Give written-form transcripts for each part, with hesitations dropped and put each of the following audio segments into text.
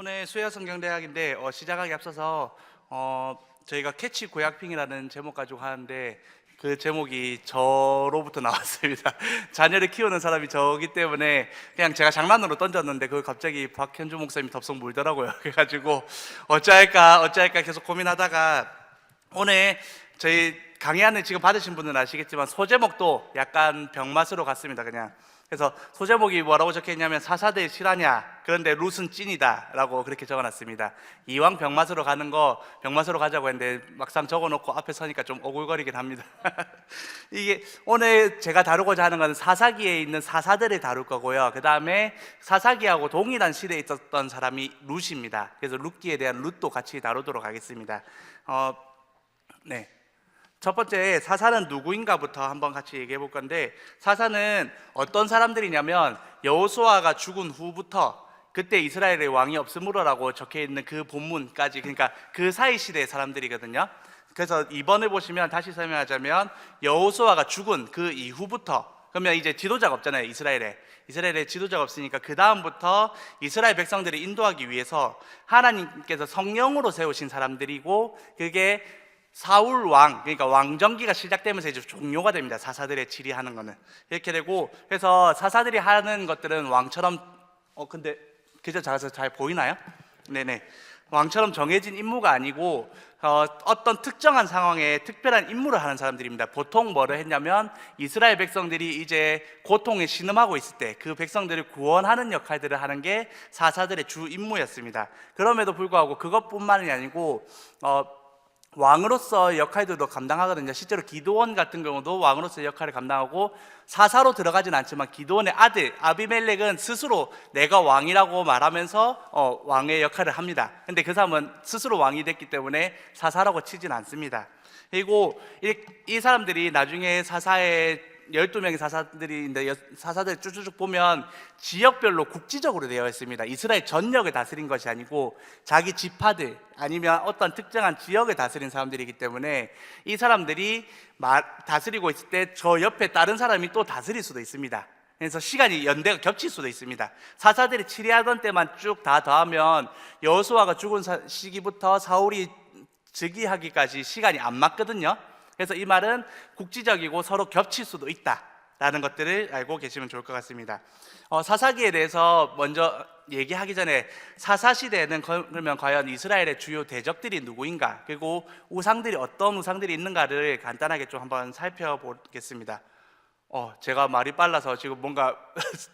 오늘 수야성경대학인데 시작하기 앞서서 저희가 캐치 고약핑이라는 제목 가지고 하는데 그 제목이 저로부터 나왔습니다. 자녀를 키우는 사람이 저기 때문에 그냥 제가 장난으로 던졌는데 그걸 갑자기 박현주 목사님이 덥석 물더라고요. 그래가지고 어찌할까 계속 고민하다가 오늘 저희 강의안을 지금 받으신 분은 아시겠지만 소제목도 약간 병맛으로 갔습니다. 그냥 그래서 소제목이 뭐라고 적혀있냐면 사사들 실하냐 그런데 룻은 찐이다 라고 그렇게 적어놨습니다. 이왕 병맛으로 가는 거 병맛으로 가자고 했는데 막상 적어놓고 앞에 서니까 좀 오글거리긴 합니다. 이게 오늘 제가 다루고자 하는 건 사사기에 있는 사사들을 다룰 거고요. 그 다음에 사사기하고 동일한 시대에 있었던 사람이 룻입니다. 그래서 룻기에 대한 룻도 같이 다루도록 하겠습니다. 네. 첫 번째 사사는 누구인가부터 한번 같이 얘기해 볼 건데, 사사는 어떤 사람들이냐면 여호수아가 죽은 후부터 그때 이스라엘의 왕이 없으므로라고 적혀 있는 그 본문까지, 그러니까 그 사이 시대의 사람들이거든요. 그래서 이번에 보시면 다시 설명하자면 여호수아가 죽은 그 이후부터, 그러면 이제 지도자가 없잖아요. 이스라엘에 지도자가 없으니까 그 다음부터 이스라엘 백성들을 인도하기 위해서 하나님께서 성령으로 세우신 사람들이고, 그게 사울 왕, 그러니까 왕정기가 시작되면서 이제 종료가 됩니다. 사사들의 질의하는 거는 이렇게 되고, 그래서 사사들이 하는 것들은 왕처럼 근데 그저 잘 보이나요? 네네, 왕처럼 정해진 임무가 아니고 어떤 특정한 상황에 특별한 임무를 하는 사람들입니다. 보통 뭐를 했냐면 이스라엘 백성들이 이제 고통에 신음하고 있을 때 그 백성들을 구원하는 역할들을 하는 게 사사들의 주 임무였습니다. 그럼에도 불구하고 그것뿐만이 아니고 왕으로서 역할들도 감당하거든요. 실제로 기드온 같은 경우도 왕으로서 역할을 감당하고, 사사로 들어가진 않지만 기드온의 아들 아비멜렉은 스스로 내가 왕이라고 말하면서 왕의 역할을 합니다. 근데 그 사람은 스스로 왕이 됐기 때문에 사사라고 치진 않습니다. 그리고 이 사람들이 나중에 사사의 12명의 사사들인데, 사사들 쭉쭉 보면 지역별로 국지적으로 되어 있습니다. 이스라엘 전역을 다스린 것이 아니고 자기 지파들 아니면 어떤 특정한 지역을 다스린 사람들이기 때문에 이 사람들이 다스리고 있을 때 저 옆에 다른 사람이 또 다스릴 수도 있습니다. 그래서 시간이 연대가 겹칠 수도 있습니다. 사사들이 치리하던 때만 쭉 다 더하면 여호수아가 죽은 시기부터 사울이 즉위하기까지 시간이 안 맞거든요. 그래서 이 말은 국지적이고 서로 겹칠 수도 있다라는 것들을 알고 계시면 좋을 것 같습니다. 사사기에 대해서 먼저 얘기하기 전에, 사사시대에는 그러면 과연 이스라엘의 주요 대적들이 누구인가, 그리고 우상들이 어떤 우상들이 있는가를 간단하게 좀 한번 살펴보겠습니다. 제가 말이 빨라서 지금 뭔가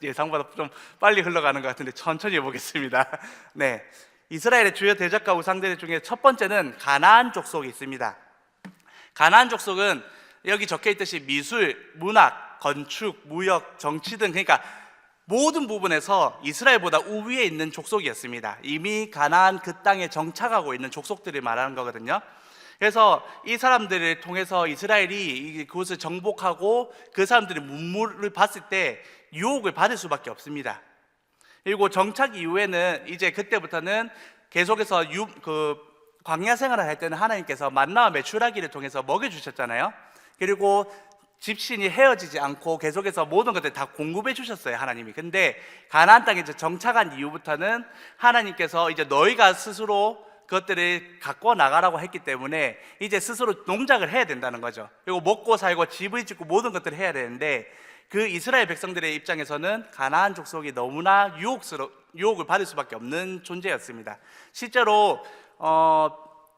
예상보다 좀 빨리 흘러가는 것 같은데 천천히 해보겠습니다. 네, 이스라엘의 주요 대적과 우상들 중에 첫 번째는 가나안 족속이 있습니다. 가나안 족속은 여기 적혀 있듯이 미술, 문학, 건축, 무역, 정치 등, 그러니까 모든 부분에서 이스라엘보다 우위에 있는 족속이었습니다. 이미 가나안 그 땅에 정착하고 있는 족속들을 말하는 거거든요. 그래서 이 사람들을 통해서 이스라엘이 그곳을 정복하고 그 사람들의 문물을 봤을 때 유혹을 받을 수밖에 없습니다. 그리고 정착 이후에는 이제 그때부터는 계속해서 광야 생활을 할 때는 하나님께서 만나와 메추라기를 통해서 먹여주셨잖아요. 그리고 집신이 헤어지지 않고 계속해서 모든 것들 다 공급해 주셨어요, 하나님이. 근데 가나안 땅에 이제 정착한 이후부터는 하나님께서 이제 너희가 스스로 그것들을 갖고 나가라고 했기 때문에 이제 스스로 농작을 해야 된다는 거죠. 그리고 먹고 살고 집을 짓고 모든 것들을 해야 되는데, 그 이스라엘 백성들의 입장에서는 가나안 족속이 너무나 유혹을 받을 수밖에 없는 존재였습니다. 실제로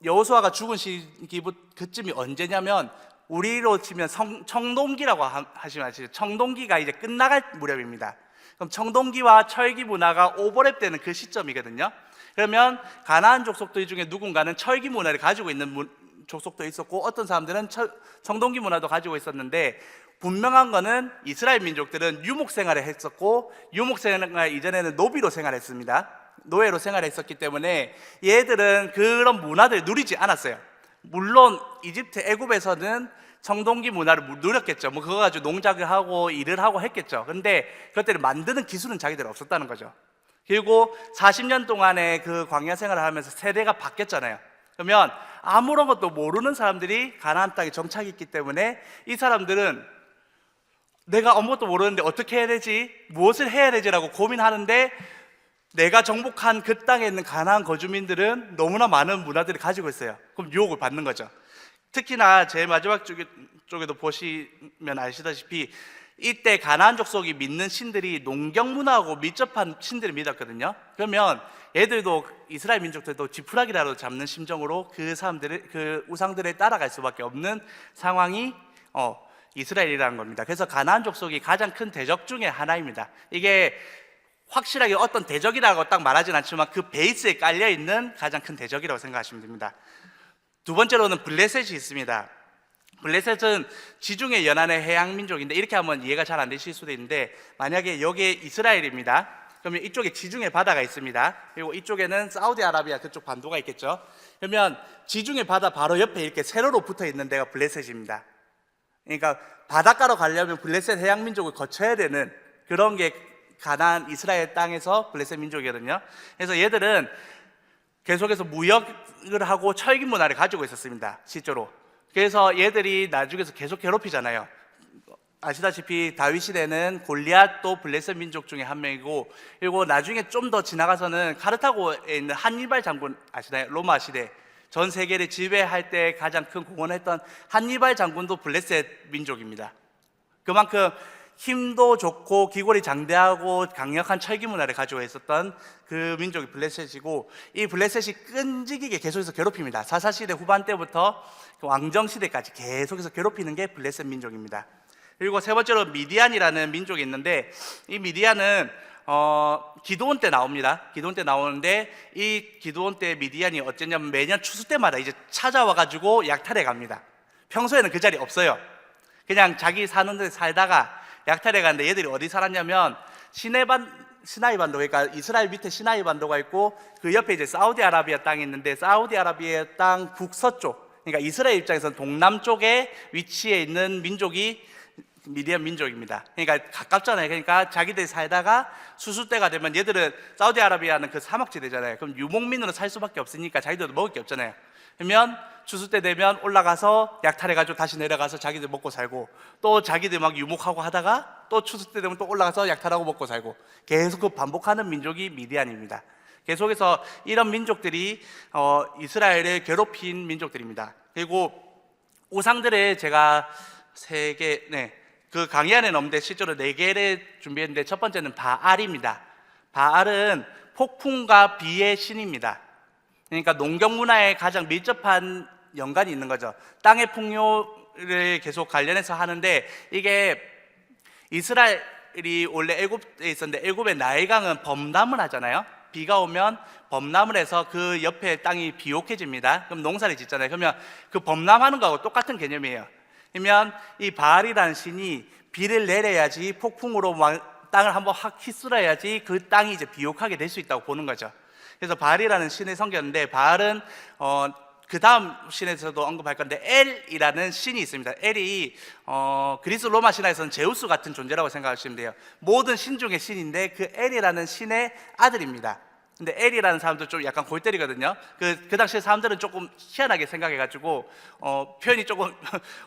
여호수아가 죽은 시기 그쯤이 언제냐면, 우리로 치면 청동기라고 하시면 아시죠? 청동기가 이제 끝나갈 무렵입니다. 그럼 청동기와 철기 문화가 오버랩되는 그 시점이거든요. 그러면 가나안 족속들 중에 누군가는 철기 문화를 가지고 있는 족속도 있었고, 어떤 사람들은 청동기 문화도 가지고 있었는데, 분명한 거는 이스라엘 민족들은 유목 생활을 했었고, 유목 생활 이전에는 노비로 생활했습니다. 노예로 생활했었기 때문에 얘들은 그런 문화들을 누리지 않았어요. 물론 이집트, 애굽에서는 청동기 문화를 누렸겠죠. 그거 가지고 농작을 하고 일을 하고 했겠죠. 근데 그것들을 만드는 기술은 자기들 없었다는 거죠. 그리고 40년 동안의 그 광야 생활을 하면서 세대가 바뀌었잖아요. 그러면 아무런 것도 모르는 사람들이 가나안 땅에 정착했기 때문에 이 사람들은 내가 아무것도 모르는데 어떻게 해야 되지? 무엇을 해야 되지라고 고민하는데, 내가 정복한 그 땅에 있는 가나안 거주민들은 너무나 많은 문화들을 가지고 있어요. 그럼 유혹을 받는 거죠. 특히나 제일 마지막 쪽에도 보시면 아시다시피 이때 가나안 족속이 믿는 신들이 농경 문화하고 밀접한 신들을 믿었거든요. 그러면 얘들도 이스라엘 민족들도 지푸라기라도 잡는 심정으로 그 사람들을, 그 우상들에 따라갈 수밖에 없는 상황이 이스라엘이라는 겁니다. 그래서 가나안 족속이 가장 큰 대적 중에 하나입니다. 이게 확실하게 어떤 대적이라고 딱 말하진 않지만 그 베이스에 깔려 있는 가장 큰 대적이라고 생각하시면 됩니다. 두 번째로는 블레셋이 있습니다. 블레셋은 지중해 연안의 해양 민족인데 이렇게 하면 이해가 잘 안 되실 수도 있는데, 만약에 여기에 이스라엘입니다. 그러면 이쪽에 지중해 바다가 있습니다. 그리고 이쪽에는 사우디아라비아 그쪽 반도가 있겠죠. 그러면 지중해 바다 바로 옆에 이렇게 세로로 붙어 있는 데가 블레셋입니다. 그러니까 바닷가로 가려면 블레셋 해양 민족을 거쳐야 되는 그런 게 가나안 이스라엘 땅에서 블레셋 민족이거든요. 그래서 얘들은 계속해서 무역을 하고 철기 문화를 가지고 있었습니다. 실제로. 그래서 얘들이 나중에서 계속 괴롭히잖아요. 아시다시피 다윗 시대는 골리앗도 블레셋 민족 중에 한 명이고, 그리고 나중에 좀 더 지나가서는 카르타고에 있는 한니발 장군 아시나요? 로마 시대 전 세계를 지배할 때 가장 큰 공헌을 했던 한니발 장군도 블레셋 민족입니다. 그만큼 힘도 좋고 기골이 장대하고 강력한 철기 문화를 가지고 있었던 그 민족이 블레셋이고, 이 블레셋이 끈질기게 계속해서 괴롭힙니다. 사사시대 후반 때부터 왕정시대까지 계속해서 괴롭히는 게 블레셋 민족입니다. 그리고 세 번째로 미디안이라는 민족이 있는데, 이 미디안은 기드온 때 나옵니다. 기드온 때 나오는데, 이 기드온 때 미디안이 어쨌냐면 매년 추수 때마다 이제 찾아와가지고 약탈해 갑니다. 평소에는 그 자리 없어요. 그냥 자기 사는 데 살다가 약탈해 가는데, 얘들이 어디 살았냐면 시나이 반도, 그러니까 이스라엘 밑에 시나이 반도가 있고 그 옆에 이제 사우디아라비아 땅이 있는데, 사우디아라비아 땅 북서쪽, 그러니까 이스라엘 입장에서는 동남쪽에 위치해 있는 민족이 미디안 민족입니다. 그러니까 가깝잖아요. 그러니까 자기들이 살다가 수수 때가 되면, 얘들은 사우디아라비아는 그 사막지대잖아요. 그럼 유목민으로 살 수밖에 없으니까 자기들도 먹을 게 없잖아요. 그러면 추수 때 되면 올라가서 약탈해가지고 다시 내려가서 자기들 먹고 살고, 또 자기들 막 유목하고 하다가 또 추수 때 되면 또 올라가서 약탈하고 먹고 살고, 계속 그 반복하는 민족이 미디안입니다. 계속해서 이런 민족들이 이스라엘을 괴롭힌 민족들입니다. 그리고 우상들의 제가 그 강의 안에는 없는데 실제로 4개를 준비했는데, 첫 번째는 바알입니다. 바알은 폭풍과 비의 신입니다. 그러니까 농경 문화에 가장 밀접한 연관이 있는 거죠. 땅의 풍요를 계속 관련해서 하는데, 이게 이스라엘이 원래 애굽에 있었는데, 애굽의 나일강은 범람을 하잖아요. 비가 오면 범람을 해서 그 옆에 땅이 비옥해집니다. 그럼 농사를 짓잖아요. 그러면 그 범람하는 거하고 똑같은 개념이에요. 그러면 이 바알이라는 신이 비를 내려야지, 폭풍으로 땅을 한번 확 휘쓸어야지 그 땅이 이제 비옥하게 될 수 있다고 보는 거죠. 그래서 바알이라는 신을 섬겼는데, 바알은 그 다음 신에서도 언급할 건데 엘이라는 신이 있습니다. 엘이 그리스 로마 신화에서는 제우스 같은 존재라고 생각하시면 돼요. 모든 신 중에 신인데 그 엘이라는 신의 아들입니다. 근데 엘이라는 사람도 좀 약간 골 때리거든요. 그 당시에 사람들은 조금 희한하게 생각해가지고 표현이 조금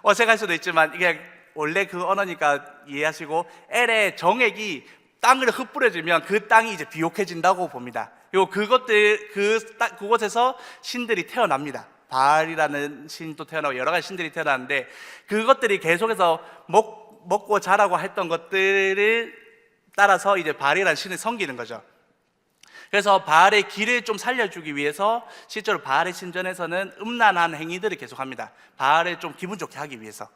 어색할 수도 있지만, 이게 원래 그 언어니까 이해하시고, 엘의 정액이 땅을 흩뿌려지면 그 땅이 이제 비옥해진다고 봅니다. 그리고 그곳에서 신들이 태어납니다. 바알이라는 신도 태어나고 여러 가지 신들이 태어나는데, 그것들이 계속해서 먹고 자라고 했던 것들을 따라서 이제 바알이라는 신을 섬기는 거죠. 그래서 바알의 길을 좀 살려주기 위해서 실제로 바알의 신전에서는 음란한 행위들을 계속합니다. 바알을 좀 기분 좋게 하기 위해서.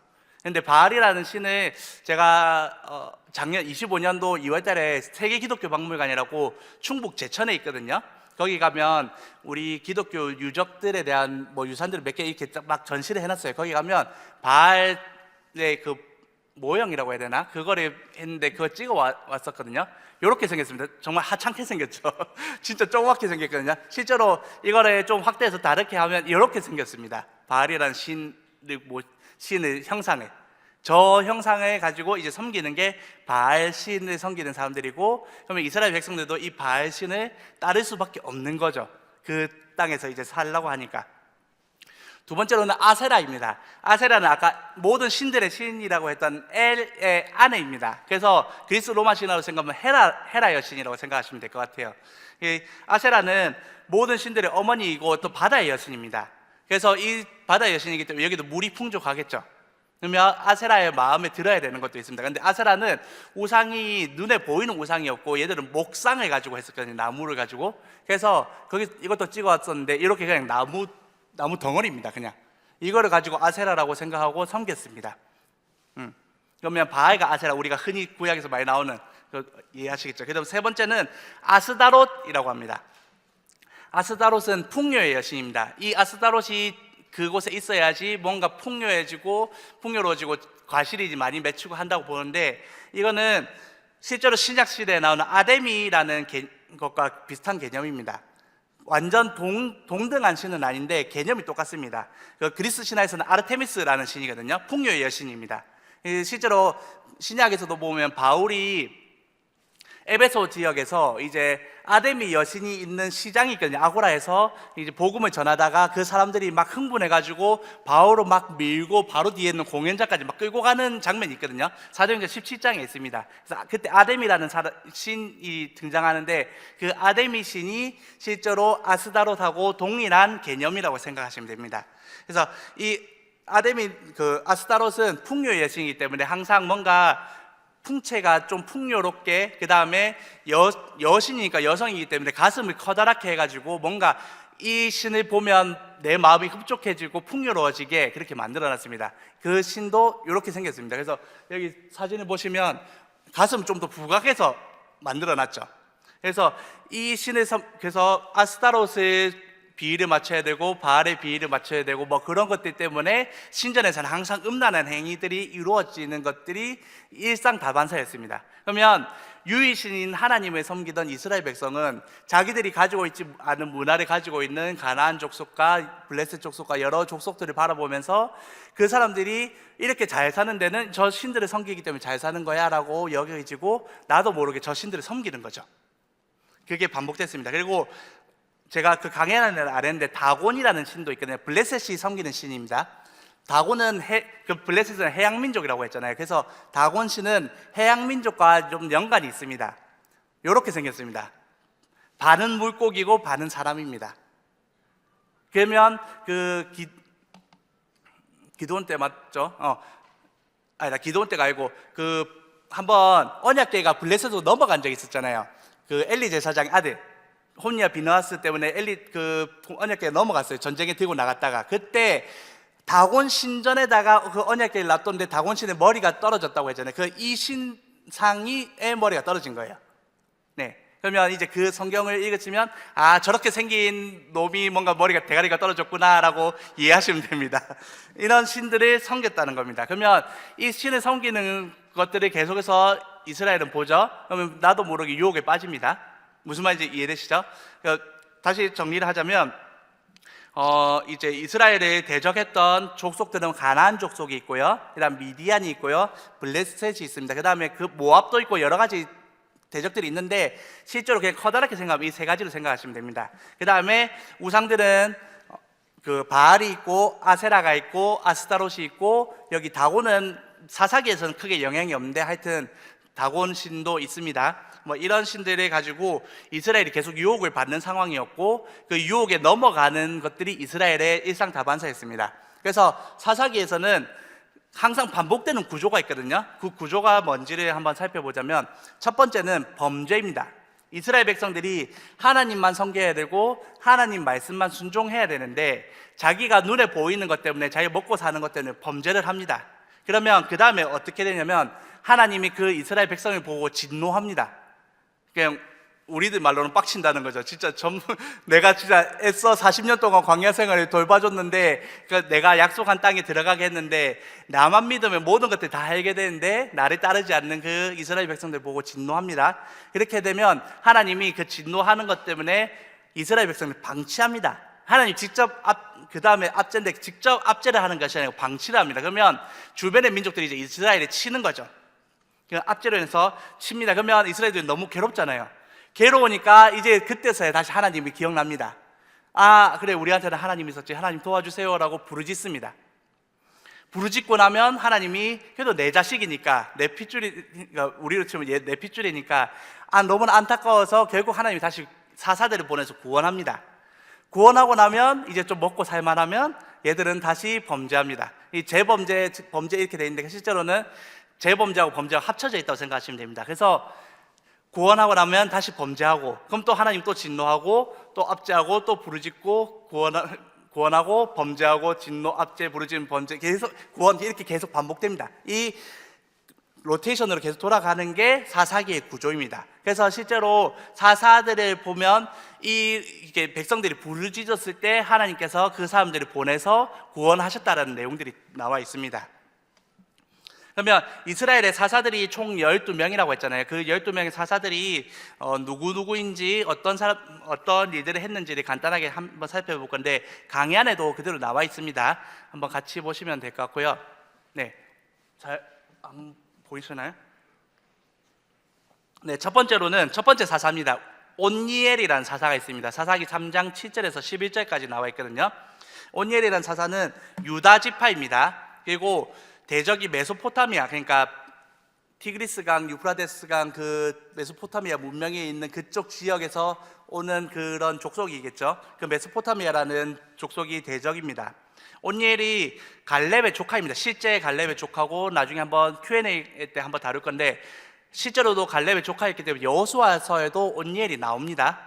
근데 바알이라는 신을 제가 작년 25년도 2월 달에 세계 기독교 박물관이라고 충북 제천에 있거든요. 거기 가면 우리 기독교 유적들에 대한 유산들을 몇 개 이렇게 막 전시를 해놨어요. 거기 가면 바알의 그 모형이라고 해야 되나? 그거를 했는데 그거 찍어 왔었거든요. 이렇게 생겼습니다. 정말 하찮게 생겼죠. 진짜 조그맣게 생겼거든요. 실제로 이거를 좀 확대해서 다르게 하면 이렇게 생겼습니다. 바알이라는 신의 형상을, 저 형상을 가지고 이제 섬기는 게 바알 신을 섬기는 사람들이고, 그러면 이스라엘 백성들도 이 바알 신을 따를 수밖에 없는 거죠. 그 땅에서 이제 살려고 하니까. 두 번째로는 아세라입니다. 아세라는 아까 모든 신들의 신이라고 했던 엘의 아내입니다. 그래서 그리스 로마 신화로 생각하면 헤라 여신이라고 생각하시면 될 것 같아요. 이 아세라는 모든 신들의 어머니이고 또 바다의 여신입니다. 그래서 이 바다의 여신이기 때문에 여기도 물이 풍족하겠죠. 그러면 아세라의 마음에 들어야 되는 것도 있습니다. 근데 아세라는 우상이 눈에 보이는 우상이었고 얘들은 목상을 가지고 했었거든요. 나무를 가지고. 그래서 거기 이것도 찍어왔었는데 이렇게 그냥 나무 덩어리입니다. 그냥 이거를 가지고 아세라라고 생각하고 섬겼습니다. 그러면 바알과 아세라, 우리가 흔히 구약에서 많이 나오는 이해하시겠죠? 그다음 세 번째는 아스다롯이라고 합니다. 아스다롯은 풍요의 여신입니다. 이 아스다롯이 그곳에 있어야지 뭔가 풍요로워지고 과실이 많이 맺히고 한다고 보는데, 이거는 실제로 신약 시대에 나오는 아데미라는 것과 비슷한 개념입니다. 완전 동등한 신은 아닌데 개념이 똑같습니다. 그리스 신화에서는 아르테미스라는 신이거든요. 풍요의 여신입니다. 실제로 신약에서도 보면 바울이 에베소 지역에서 이제 아데미 여신이 있는 시장이 있거든요. 아고라에서 이제 복음을 전하다가 그 사람들이 막 흥분해가지고 바울을 막 밀고 바로 뒤에 있는 공연장까지 막 끌고 가는 장면이 있거든요. 사도행전 17장에 있습니다. 그래서 그때 아데미라는 신이 등장하는데 그 아데미 신이 실제로 아스다롯하고 동일한 개념이라고 생각하시면 됩니다. 그래서 이 아스다롯은 풍요의 여신이기 때문에 항상 뭔가 풍채가 좀 풍요롭게, 그 다음에 여신이니까 여성이기 때문에 가슴을 커다랗게 해가지고 뭔가 이 신을 보면 내 마음이 흡족해지고 풍요로워지게 그렇게 만들어놨습니다. 그 신도 이렇게 생겼습니다. 그래서 여기 사진을 보시면 가슴 좀 더 부각해서 만들어놨죠. 그래서 이 신을 그래서 아스타롯의 비위를 맞춰야 되고 바알의 비위를 맞춰야 되고 뭐 그런 것들 때문에 신전에서는 항상 음란한 행위들이 이루어지는 것들이 일상다반사였습니다. 그러면 유일신인 하나님을 섬기던 이스라엘 백성은 자기들이 가지고 있지 않은 문화를 가지고 있는 가나안 족속과 블레셋 족속과 여러 족속들을 바라보면서 그 사람들이 이렇게 잘 사는 데는 저 신들을 섬기기 때문에 잘 사는 거야 라고 여겨지고 나도 모르게 저 신들을 섬기는 거죠. 그게 반복됐습니다. 그리고 제가 그 강해는 안 했는데 다곤이라는 신도 있거든요. 블레셋이 섬기는 신입니다. 다곤은 블레셋은 해양 민족이라고 했잖아요. 그래서 다곤 신은 해양 민족과 좀 연관이 있습니다. 이렇게 생겼습니다. 반은 물고기고 반은 사람입니다. 그러면 기드온 때 맞죠? 아니다, 기드온 때가 아니고 한번 언약궤가 블레셋으로 넘어간 적이 있었잖아요. 엘리 제사장의 아들 홈리와 비느하스 때문에 언약궤가 넘어갔어요. 전쟁에 들고 나갔다가. 그때 다곤 신전에다가 그 언약궤를 놔뒀는데 다곤 신의 머리가 떨어졌다고 했잖아요. 이 신상의 머리가 떨어진 거예요. 네. 그러면 이제 그 성경을 읽으시면 저렇게 생긴 놈이 뭔가 대가리가 떨어졌구나라고 이해하시면 됩니다. 이런 신들을 섬겼다는 겁니다. 그러면 이 신을 섬기는 것들을 계속해서 이스라엘은 보죠. 그러면 나도 모르게 유혹에 빠집니다. 무슨 말인지 이해되시죠? 다시 정리를 하자면 이제 이스라엘을 대적했던 족속들은 가나안 족속이 있고요, 그 다음 미디안이 있고요, 블레셋이 있습니다. 그 다음에 모압도 있고 여러 가지 대적들이 있는데 실제로 그냥 커다랗게 생각하면 이 세 가지로 생각하시면 됩니다. 그 다음에 우상들은 바알이 있고 아세라가 있고 아스타롯이 있고, 여기 다곤은 사사기에서는 크게 영향이 없는데 하여튼 다곤 신도 있습니다. 이런 신들을 가지고 이스라엘이 계속 유혹을 받는 상황이었고, 그 유혹에 넘어가는 것들이 이스라엘의 일상다반사였습니다. 그래서 사사기에서는 항상 반복되는 구조가 있거든요. 그 구조가 뭔지를 한번 살펴보자면 첫 번째는 범죄입니다. 이스라엘 백성들이 하나님만 섬겨야 되고 하나님 말씀만 순종해야 되는데 자기가 눈에 보이는 것 때문에, 자기가 먹고 사는 것 때문에 범죄를 합니다. 그러면 그 다음에 어떻게 되냐면 하나님이 그 이스라엘 백성을 보고 진노합니다. 그냥 우리들 말로는 빡친다는 거죠. 진짜 내가 진짜 애써 40년 동안 광야 생활을 돌봐줬는데, 내가 약속한 땅에 들어가게 했는데 나만 믿으면 모든 것들 다 알게 되는데 나를 따르지 않는 그 이스라엘 백성들 보고 진노합니다. 그렇게 되면 하나님이 그 진노하는 것 때문에 이스라엘 백성을 방치합니다. 하나님 직접 그 다음에 압제인데 직접 압제를 하는 것이 아니고 방치를 합니다. 그러면 주변의 민족들이 이제 이스라엘에 치는 거죠. 압제를 해서 칩니다. 그러면 이스라엘들이 너무 괴롭잖아요. 괴로우니까 이제 그때서야 다시 하나님이 기억납니다. 그래, 우리한테는 하나님이 있었지, 하나님 도와주세요라고 부르짖습니다. 부르짖고 나면 하나님이 그래도 내 자식이니까, 내 핏줄이, 우리로 치면 내 핏줄이니까 너무나 안타까워서 결국 하나님이 다시 사사들을 보내서 구원합니다. 구원하고 나면 이제 좀 먹고 살만하면 얘들은 다시 범죄합니다. 이 재범죄, 범죄 이렇게 돼 있는데 실제로는 재범죄하고 범죄가 합쳐져 있다고 생각하시면 됩니다. 그래서 구원하고 나면 다시 범죄하고, 그럼 또 하나님 또 진노하고, 또 압제하고, 또 부르짖고, 구원하고, 범죄하고, 진노, 압제, 부르짖음, 범죄, 계속 구원 이렇게 계속 반복됩니다. 이 로테이션으로 계속 돌아가는 게 사사기의 구조입니다. 그래서 실제로 사사들을 보면 이게 백성들이 부르짖었을 때 하나님께서 그 사람들을 보내서 구원하셨다라는 내용들이 나와 있습니다. 그러면 이스라엘의 사사들이 총 12명이라고 했잖아요. 그 12명의 사사들이 누구인지 어떤 일들을 했는지를 간단하게 한번 살펴볼 건데, 강의 안에도 그대로 나와 있습니다. 한번 같이 보시면 될 것 같고요. 네, 잘 보이시나요? 네, 첫 번째 사사입니다. 온니엘이라는 사사가 있습니다. 사사기 3장 7절에서 11절까지 나와 있거든요. 온니엘이라는 사사는 유다 지파입니다. 그리고 대적이 메소포타미아, 그러니까 티그리스강, 유프라데스강 그 메소포타미아 문명이 있는 그쪽 지역에서 오는 그런 족속이겠죠. 그 메소포타미아라는 족속이 대적입니다. 온니엘이 갈렙의 조카입니다. 실제 갈렙의 조카고, 나중에 한번 Q&A 때 한번 다룰 건데, 실제로도 갈렙의 조카였기 때문에 여호수아서에도 온니엘이 나옵니다.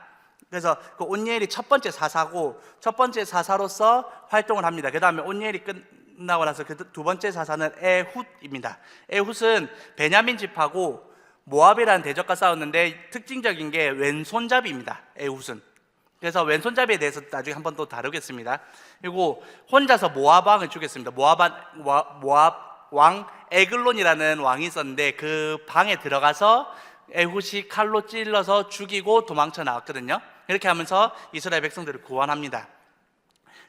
그래서 그 온니엘이 첫 번째 사사고, 첫 번째 사사로서 활동을 합니다. 그 다음에 온니엘이 끝나고 나서 그 두 번째 사사는 에훗입니다. 에훗은 베냐민 지파고 모압이라는 대적과 싸웠는데 특징적인 게 왼손잡이입니다. 에훗은. 그래서 왼손잡이에 대해서 나중에 한번 또 다루겠습니다. 그리고 혼자서 모압 왕을 죽였습니다. 모압 왕 에글론이라는 왕이 있었는데 그 방에 들어가서 에훗이 칼로 찔러서 죽이고 도망쳐 나왔거든요. 이렇게 하면서 이스라엘 백성들을 구원합니다.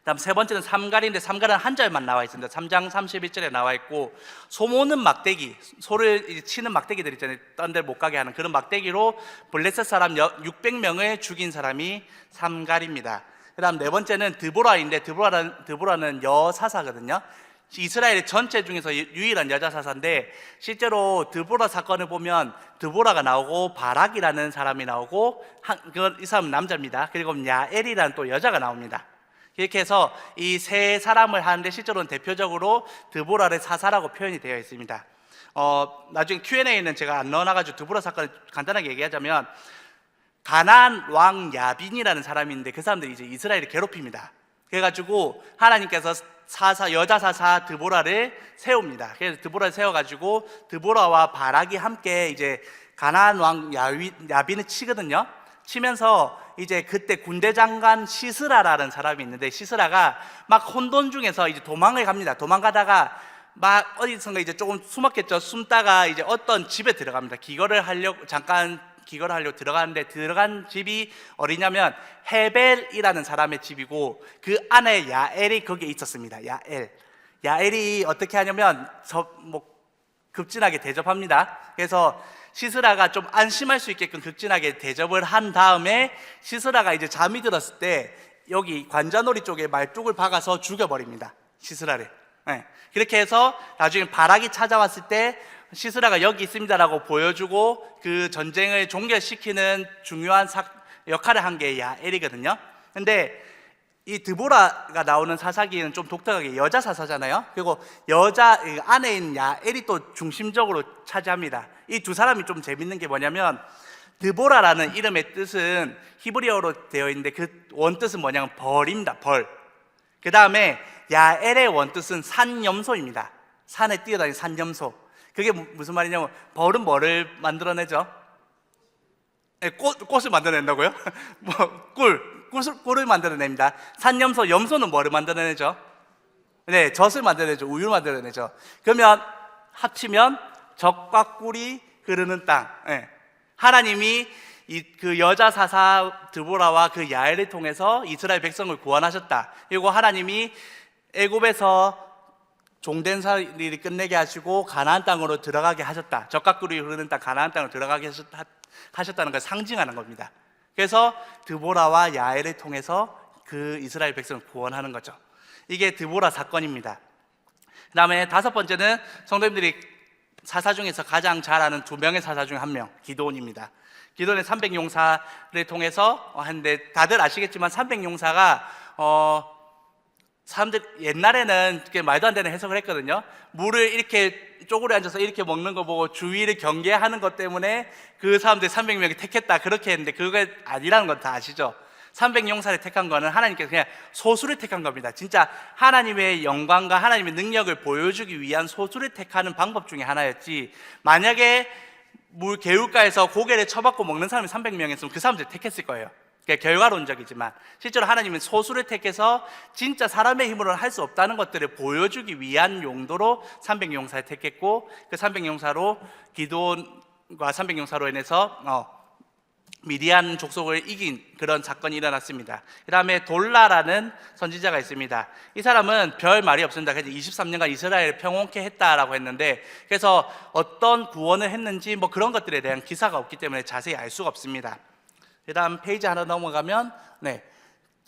다음 세 번째는 삼갈인데, 삼갈은 한 절만 나와 있습니다. 3장 31절에 나와 있고, 소모는 막대기, 소를 치는 막대기들 있잖아요. 딴 데 못 가게 하는 그런 막대기로 블레셋 사람 600명을 죽인 사람이 삼갈입니다. 그 다음 네 번째는 드보라인데, 드보라는 여사사거든요. 이스라엘 전체 중에서 유일한 여자 사사인데, 실제로 드보라 사건을 보면 드보라가 나오고 바락이라는 사람이 나오고, 이 사람은 남자입니다. 그리고 야엘이라는 또 여자가 나옵니다. 이렇게 해서 이 세 사람을 하는데, 실제로는 대표적으로 드보라를 사사라고 표현이 되어 있습니다. 나중에 Q&A는 제가 안 넣어놔가지고 드보라 사건을 간단하게 얘기하자면, 가나안 왕 야빈이라는 사람이 있는데 그 사람들이 이제 이스라엘을 괴롭힙니다. 그래가지고 하나님께서 여자 사사 드보라를 세웁니다. 그래서 드보라를 세워가지고 드보라와 바락이 함께 이제 가나안 왕 야빈을 치거든요. 치면서 이제 그때 군대 장관 시스라라는 사람이 있는데, 시스라가 막 혼돈 중에서 이제 도망을 갑니다. 도망가다가 막 어디선가 이제 조금 숨었겠죠. 숨다가 이제 어떤 집에 들어갑니다. 잠깐 기거를 하려고 들어가는데, 들어간 집이 어디냐면 헤벨이라는 사람의 집이고, 그 안에 야엘이 거기에 있었습니다. 야엘이 어떻게 하냐면 급진하게 대접합니다. 그래서 시스라가 좀 안심할 수 있게끔 극진하게 대접을 한 다음에, 시스라가 이제 잠이 들었을 때 여기 관자놀이 쪽에 말뚝을 박아서 죽여버립니다. 시스라를. 네. 그렇게 해서 나중에 바락이 찾아왔을 때 시스라가 여기 있습니다라고 보여주고 그 전쟁을 종결시키는 중요한 역할을 한 게 야엘이거든요. 근데 이 드보라가 나오는 사사기는 좀 독특하게 여자 사사잖아요. 그리고 여자 안에 있는 야엘이 또 중심적으로 차지합니다. 이 두 사람이 좀 재밌는 게 뭐냐면, 드보라라는 이름의 뜻은 히브리어로 되어 있는데 그 원뜻은 뭐냐면 벌입니다. 벌. 그 다음에 야엘의 원뜻은 산염소입니다. 산에 뛰어다니는 산염소. 그게 무슨 말이냐면, 벌은 뭐를 만들어내죠? 꽃을 만들어낸다고요? 꿀을 만들어냅니다. 산염소, 염소는 뭐를 만들어내죠? 네, 젖을 만들어내죠. 우유를 만들어내죠. 그러면 합치면 젖과 꿀이 흐르는 땅. 네. 하나님이 그 여자 사사 드보라와 그 야엘을 통해서 이스라엘 백성을 구원하셨다. 그리고 하나님이 애굽에서 종된 살이를 끝내게 하시고 가나안 땅으로 들어가게 하셨다. 젖과 꿀이 흐르는 땅 가나안 땅으로 들어가게 하셨다는 걸 상징하는 겁니다. 그래서 드보라와 야엘을 통해서 그 이스라엘 백성을 구원하는 거죠. 이게 드보라 사건입니다. 그 다음에 다섯 번째는 성도님들이 사사 중에서 가장 잘 아는 두 명의 사사 중에 한 명, 기드온입니다. 기도원의 300용사를 통해서 하는데, 다들 아시겠지만 300용사가 사람들 옛날에는 말도 안 되는 해석을 했거든요. 물을 이렇게 쪼그려 앉아서 이렇게 먹는 거 보고 주위를 경계하는 것 때문에 그 사람들 300명이 택했다, 그렇게 했는데 그게 아니라는 건 다 아시죠? 300용사를 택한 거는 하나님께서 그냥 소수를 택한 겁니다. 진짜 하나님의 영광과 하나님의 능력을 보여주기 위한 소수를 택하는 방법 중에 하나였지, 만약에 물 개울가에서 고개를 쳐박고 먹는 사람이 300명이었으면 그 사람들 택했을 거예요. 결과론적이지만 실제로 하나님은 소수를 택해서 진짜 사람의 힘으로는 할 수 없다는 것들을 보여주기 위한 용도로 300용사를 택했고, 그 300용사로 기드온과 300용사로 인해서 미디안 족속을 이긴 그런 사건이 일어났습니다. 그 다음에 돌라라는 선지자가 있습니다. 이 사람은 별 말이 없습니다. 그래서 23년간 이스라엘을 평온케 했다라고 했는데, 그래서 어떤 구원을 했는지 뭐 그런 것들에 대한 기사가 없기 때문에 자세히 알 수가 없습니다. 그 다음 페이지 하나 넘어가면,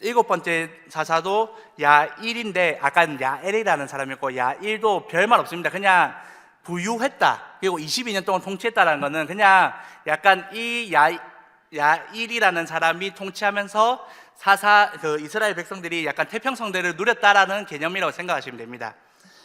일곱 번째 사사도 야일인데, 아까 야엘이라는 사람이었고, 야일도 별말 없습니다. 그냥 부유했다, 그리고 22년 동안 통치했다라는 거는 그냥 약간 이 야일이라는 사람이 통치하면서 이스라엘 백성들이 약간 태평성대를 누렸다라는 개념이라고 생각하시면 됩니다.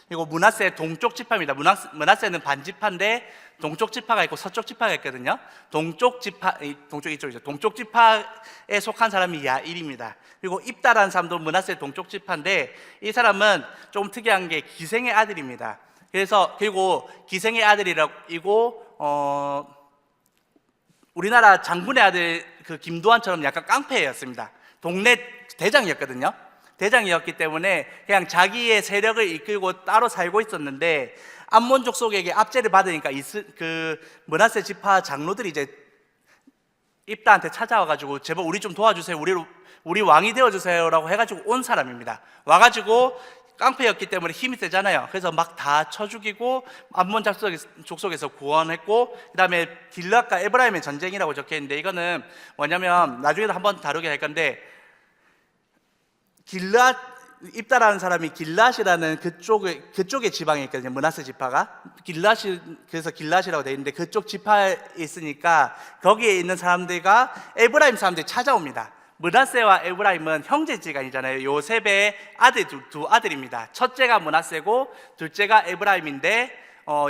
그리고 므낫세 동쪽 지파입니다. 므낫세는 반지파인데 동쪽 지파가 있고 서쪽 지파가 있거든요. 동쪽 이쪽이죠. 동쪽 지파에 속한 사람이 야일입니다. 그리고 입다라는 사람도 므낫세 동쪽 지파인데, 이 사람은 좀 특이한 게 기생의 아들입니다. 그리고 기생의 아들이고 우리나라 장군의 아들 그 김도환처럼 약간 깡패였습니다. 동네 대장이었거든요. 대장이었기 때문에 그냥 자기의 세력을 이끌고 따로 살고 있었는데, 암몬 족속에게 압제를 받으니까 그 므낫세 지파 장로들이 이제 입다한테 찾아와가지고 제발 우리 좀 도와주세요, 우리 왕이 되어주세요라고 해가지고 온 사람입니다. 와가지고 깡패였기 때문에 힘이 세잖아요. 그래서 막 다 쳐 죽이고 암몬 족속에서 구원했고, 그 다음에 길앗과 에브라임의 전쟁이라고 적혀있는데, 이거는 뭐냐면 나중에도 한번 다루게 할 건데, 입다라는 사람이 길앗이라는 그쪽의 지방에 있거든요. 므낫세 지파가 그래서 길앗이라고 되어 있는데, 그쪽 지파에 있으니까 거기에 있는 사람들과 에브라임 사람들이 찾아옵니다. 므낫세와 에브라임은 형제지간이잖아요. 요셉의 아들 두 아들입니다. 첫째가 므낫세고 둘째가 에브라임인데,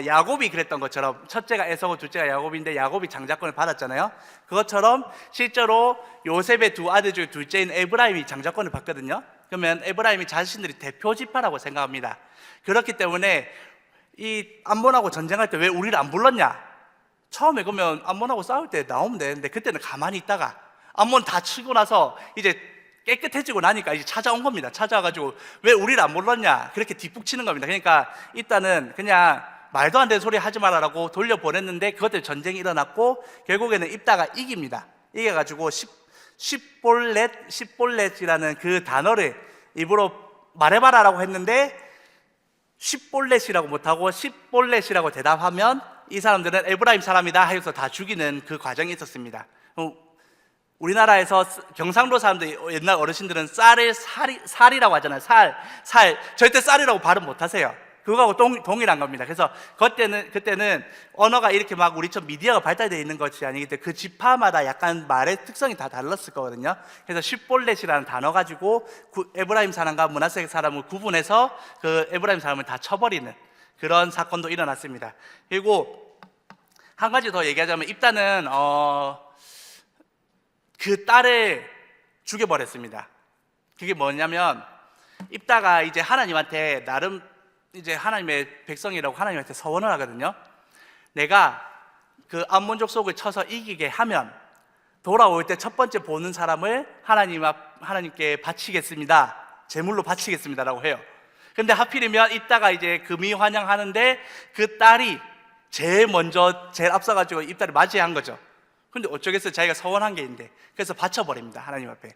야곱이 그랬던 것처럼 첫째가 에서고 둘째가 야곱인데, 야곱이 장자권을 받았잖아요. 그것처럼 실제로 요셉의 두 아들 중에 둘째인 에브라임이 장자권을 받거든요. 그러면 에브라임이 자신들이 대표 지파라고 생각합니다. 그렇기 때문에 이 암몬하고 전쟁할 때 왜 우리를 안 불렀냐? 처음에 그러면 암몬하고 싸울 때 나오면 되는데, 그때는 가만히 있다가 암몬 다 치고 나서 이제 깨끗해지고 나니까 이제 찾아온 겁니다. 찾아와가지고 왜 우리를 안 불렀냐? 그렇게 뒷북치는 겁니다. 그러니까 일단은 그냥 말도 안 되는 소리 하지 말라라고 돌려보냈는데, 그것 때문에 전쟁이 일어났고 결국에는 입다가 이깁니다. 이겨가지고 십볼렛이라는 그 단어를 입으로 말해봐라라고 했는데, 십볼렛이라고 못하고 십볼렛이라고 대답하면 이 사람들은 에브라임 사람이다 하여서 다 죽이는 그 과정이 있었습니다. 우리나라에서 경상도 사람들, 옛날 어르신들은 쌀을 살이라고 하잖아요. 살. 절대 쌀이라고 발음 못 하세요. 그거하고 동일한 겁니다. 그래서 그때는 언어가 이렇게 막 우리처럼 미디어가 발달되어 있는 것이 아니기 때문에 그 지파마다 약간 말의 특성이 다 달랐을 거거든요. 그래서 십볼렛이라는 단어 가지고 에브라임 사람과 므낫세 사람을 구분해서 그 에브라임 사람을 다 쳐버리는 그런 사건도 일어났습니다. 그리고 한 가지 더 얘기하자면, 입다는 그 딸을 죽여버렸습니다. 그게 뭐냐면, 입다가 이제 하나님한테 나름 이제 하나님의 백성이라고 하나님한테 서원을 하거든요. 내가 그 암몬 족속을 쳐서 이기게 하면 돌아올 때 첫 번째 보는 사람을 하나님께 바치겠습니다, 제물로 바치겠습니다라고 해요. 근데 하필이면 입다가 이제 금이 환영하는데 그 딸이 제일 앞서가지고 입다를 맞이한 거죠. 근데 어쩌겠어요, 자기가 서원한 게 있는데. 그래서 바쳐버립니다, 하나님 앞에.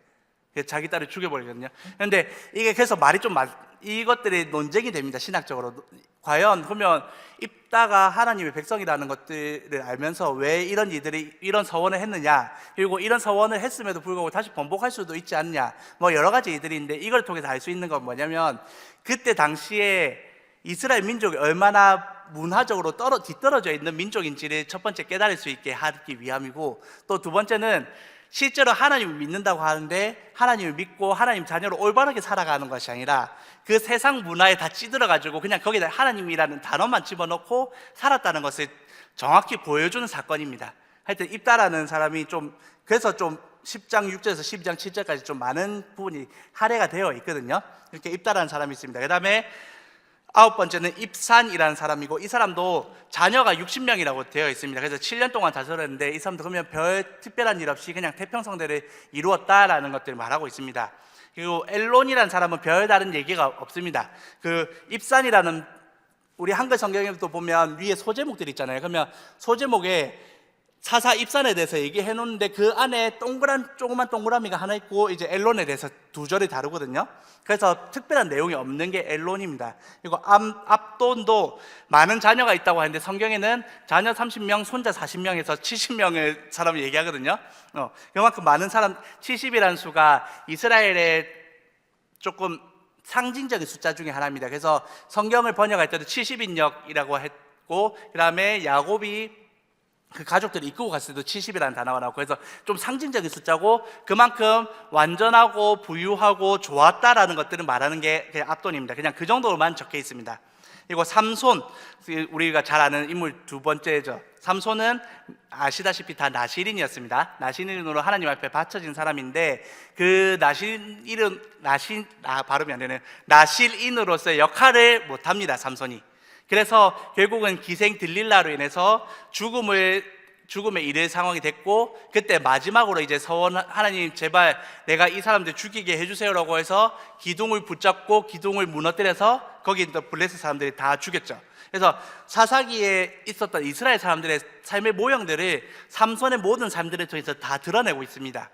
자기 딸을 죽여버리거든요. 그런데 이게 그래서 말이 좀 이것들이 논쟁이 됩니다, 신학적으로. 과연 그러면 입다가 하나님의 백성이라는 것들을 알면서 왜 이런 서원을 했느냐, 그리고 이런 서원을 했음에도 불구하고 다시 번복할 수도 있지 않냐, 뭐 여러 가지 이들인데, 이걸 통해서 알 수 있는 건 뭐냐면, 그때 당시에 이스라엘 민족이 얼마나 문화적으로 뒤떨어져 있는 민족인지를 첫 번째 깨달을 수 있게 하기 위함이고, 또 두 번째는 실제로 하나님을 믿는다고 하는데 하나님을 믿고 하나님 자녀로 올바르게 살아가는 것이 아니라 그 세상 문화에 다 찌들어가지고 그냥 거기다 하나님이라는 단어만 집어넣고 살았다는 것을 정확히 보여주는 사건입니다. 하여튼 입다라는 사람이 그래서 10장 6절에서 12장 7절까지 좀 많은 부분이 할애가 되어 있거든요. 이렇게 입다라는 사람이 있습니다. 그 다음에 9번째는 입산이라는 사람이고, 이 사람도 자녀가 60명이라고 되어 있습니다. 그래서 7년 동안 다스렸는데 이 사람도 그러면 별 특별한 일 없이 그냥 태평성대를 이루었다라는 것들을 말하고 있습니다. 그리고 엘론이라는 사람은 별다른 얘기가 없습니다. 그 입산이라는, 우리 한글 성경에도 보면 위에 소제목들이 있잖아요. 그러면 소제목에 사사 입산에 대해서 얘기해 놓는데 그 안에 조그만 동그라미가 하나 있고 이제 엘론에 대해서 두 절이 다르거든요. 그래서 특별한 내용이 없는 게 엘론입니다. 그리고 압돈도 많은 자녀가 있다고 하는데 성경에는 자녀 30명, 손자 40명에서 70명의 사람을 얘기하거든요. 그만큼 많은 사람, 70이라는 수가 이스라엘의 조금 상징적인 숫자 중에 하나입니다. 그래서 성경을 번역할 때도 70인역이라고 했고, 그 다음에 야곱이 그 가족들이 이끌고 갔을 때도 70이라는 단어가 나오고, 그래서 좀 상징적인 숫자고 그만큼 완전하고 부유하고 좋았다라는 것들을 말하는 게 그냥 압돈입니다. 그냥 그 정도로만 적혀 있습니다. 그리고 삼손, 우리가 잘 아는 인물 두 번째죠. 삼손은 아시다시피 다 나실인이었습니다. 나실인으로 하나님 앞에 바쳐진 사람인데 그 발음이 안 되네요. 나실인으로서의 역할을 못합니다, 삼손이. 그래서 결국은 기생 들릴라로 인해서 죽음에 이를 상황이 됐고, 그때 마지막으로 이제 하나님 제발 내가 이 사람들 죽이게 해주세요라고 해서 기둥을 붙잡고 기둥을 무너뜨려서 거기 있던 블레셋 사람들이 다 죽였죠. 그래서 사사기에 있었던 이스라엘 사람들의 삶의 모형들을 삼손의 모든 삶들을 통해서 다 드러내고 있습니다.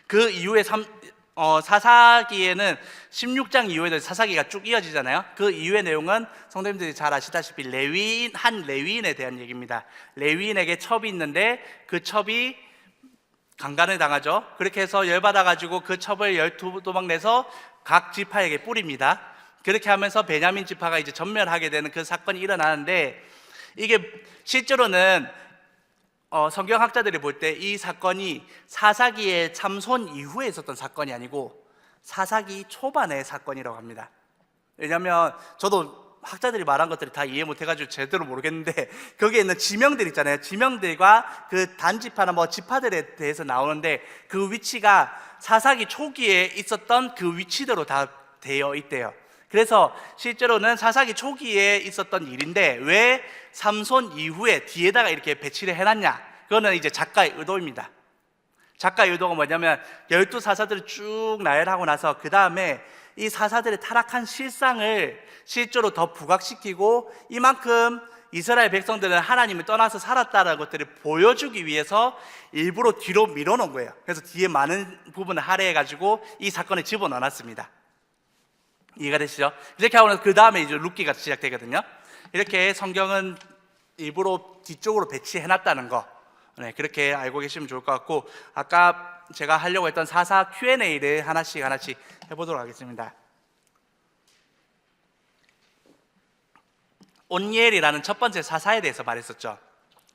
그 이후에 사사기에는 16장 이후에도 사사기가 쭉 이어지잖아요. 그 이후의 내용은 성도님들이 잘 아시다시피 한 레위인에 대한 얘기입니다. 레위인에게 첩이 있는데 그 첩이 강간을 당하죠. 그렇게 해서 열받아가지고 그 첩을 12도막 내서 각 지파에게 뿌립니다. 그렇게 하면서 베냐민 지파가 이제 전멸하게 되는 그 사건이 일어나는데, 이게 실제로는 성경학자들이 볼 때 이 사건이 사사기의 참손 이후에 있었던 사건이 아니고 사사기 초반의 사건이라고 합니다. 왜냐하면 저도 학자들이 말한 것들이 다 이해 못해가지고 제대로 모르겠는데, 거기에 있는 지명들 있잖아요. 지명들과 그 단지파나 지파들에 대해서 나오는데 그 위치가 사사기 초기에 있었던 그 위치대로 다 되어 있대요. 그래서 실제로는 사사기 초기에 있었던 일인데 왜 삼손 이후에 뒤에다가 이렇게 배치를 해놨냐, 그거는 이제 작가의 의도입니다. 작가의 의도가 뭐냐면 12사사들을 쭉 나열하고 나서 그 다음에 이 사사들의 타락한 실상을 실제로 더 부각시키고 이만큼 이스라엘 백성들은 하나님을 떠나서 살았다는 것들을 보여주기 위해서 일부러 뒤로 밀어놓은 거예요. 그래서 뒤에 많은 부분을 할애해가지고 이 사건을 집어넣어놨습니다. 이해가 되시죠? 이렇게 하고 나서 그 다음에 이제 룻기가 시작되거든요. 이렇게 성경은 일부러 뒤쪽으로 배치해놨다는 거, 그렇게 알고 계시면 좋을 것 같고, 아까 제가 하려고 했던 사사 Q&A를 하나씩 해보도록 하겠습니다. 온니엘이라는 첫 번째 사사에 대해서 말했었죠.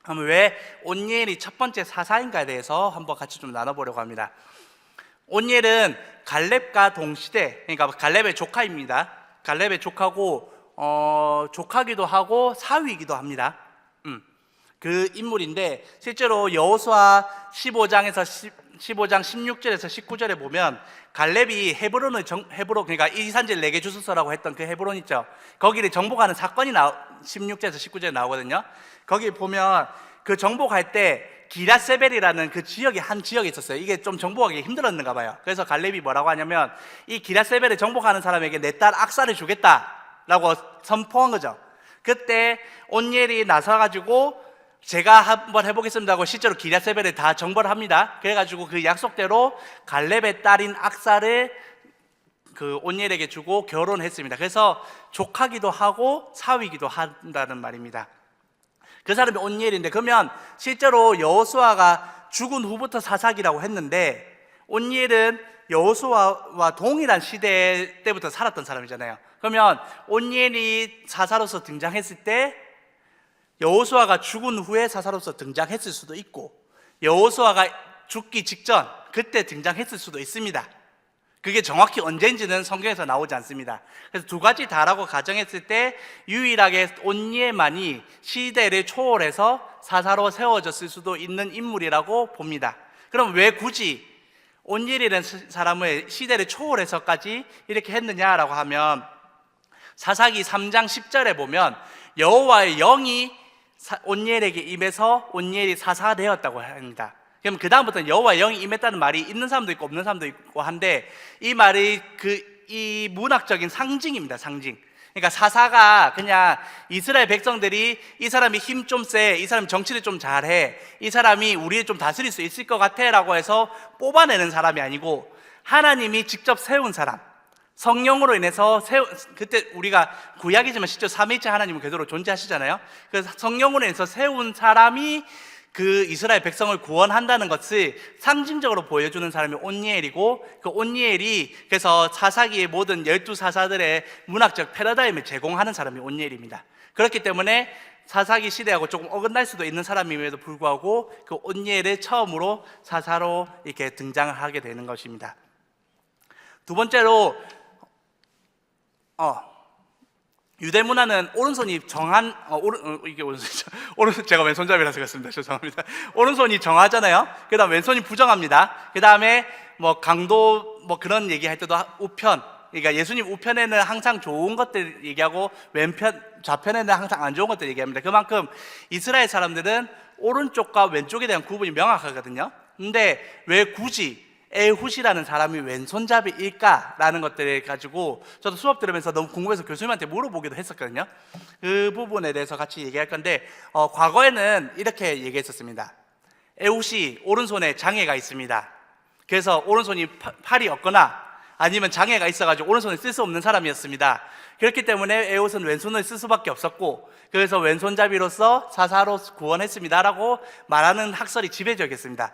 그럼 왜 온니엘이 첫 번째 사사인가에 대해서 한번 같이 좀 나눠보려고 합니다. 온니엘은 갈렙과 동시대, 그러니까 갈렙의 조카입니다. 갈렙의 조카고 조카기도 하고 사위이기도 합니다. 그 인물인데 실제로 여호수아 15장 16절에서 19절에 보면 갈렙이 헤브론, 그러니까 이 산지를 내게 주소서라고 했던 그 헤브론 있죠. 거기를 정복하는 사건이 16절에서 19절에 나오거든요. 거기 보면 그 정복할 때 기라세벨이라는 그 한 지역이 있었어요. 이게 좀 정복하기 힘들었는가 봐요. 그래서 갈렙이 뭐라고 하냐면 이 기라세벨을 정복하는 사람에게 내 딸 악사를 주겠다라고 선포한 거죠. 그때 온니엘이 나서가지고 제가 한번 해보겠습니다 하고 실제로 기라세벨을 다 정벌을 합니다. 그래가지고 그 약속대로 갈렙의 딸인 악사를 그 온니엘에게 주고 결혼했습니다. 그래서 조카기도 하고 사위기도 한다는 말입니다. 그 사람이 온니엘인데, 그러면 실제로 여호수아가 죽은 후부터 사사기라고 했는데 온니엘은 여호수아와 동일한 시대 때부터 살았던 사람이잖아요. 그러면 온니엘이 사사로서 등장했을 때 여호수아가 죽은 후에 사사로서 등장했을 수도 있고, 여호수아가 죽기 직전 그때 등장했을 수도 있습니다. 그게 정확히 언제인지는 성경에서 나오지 않습니다. 그래서 두 가지 다라고 가정했을 때 유일하게 온니엘만이 시대를 초월해서 사사로 세워졌을 수도 있는 인물이라고 봅니다. 그럼 왜 굳이 온니엘이라는 사람을 시대를 초월해서까지 이렇게 했느냐라고 하면, 사사기 3장 10절에 보면 여호와의 영이 온니엘에게 임해서 온니엘이 사사가 되었다고 합니다. 그럼 그 다음부터는 여호와의 영이 임했다는 말이 있는 사람도 있고 없는 사람도 있고 한데, 이 말이 이 문학적인 상징입니다. 상징. 그러니까 사사가 그냥 이스라엘 백성들이 이 사람이 힘 좀 세, 이 사람이 정치를 좀 잘해, 이 사람이 우리를 좀 다스릴 수 있을 것 같아 라고 해서 뽑아내는 사람이 아니고, 하나님이 직접 세운 사람, 성령으로 인해서 그때 우리가 구약이지만 실제 삼위일체 하나님은 그대로 존재하시잖아요. 그래서 성령으로 인해서 세운 사람이 그 이스라엘 백성을 구원한다는 것을 상징적으로 보여주는 사람이 온니엘이고, 그 온니엘이 그래서 사사기의 모든 12사사들의 문학적 패러다임을 제공하는 사람이 온니엘입니다. 그렇기 때문에 사사기 시대하고 조금 어긋날 수도 있는 사람임에도 불구하고 그 온니엘을 처음으로 사사로 이렇게 등장을 하게 되는 것입니다. 두 번째로 유대 문화는 오른손이 정한 이게 오른손 제가 왼손잡이라서 그렇습니다. 죄송합니다. 오른손이 정하잖아요. 그다음 왼손이 부정합니다. 그다음에 뭐 강도 뭐 그런 얘기할 때도 우편, 그러니까 예수님 우편에는 항상 좋은 것들 얘기하고 왼편 좌편에는 항상 안 좋은 것들 얘기합니다. 그만큼 이스라엘 사람들은 오른쪽과 왼쪽에 대한 구분이 명확하거든요. 근데 왜 굳이 에훗이라는 사람이 왼손잡이일까라는 것들을 가지고 저도 수업 들으면서 너무 궁금해서 교수님한테 물어보기도 했었거든요. 그 부분에 대해서 같이 얘기할 건데, 과거에는 이렇게 얘기했었습니다. 에훗이 오른손에 장애가 있습니다. 그래서 오른손이 팔이 없거나 아니면 장애가 있어가지고 오른손을 쓸 수 없는 사람이었습니다. 그렇기 때문에 에훗은 왼손을 쓸 수밖에 없었고, 그래서 왼손잡이로서 사사로 구원했습니다라고 말하는 학설이 지배적이었습니다.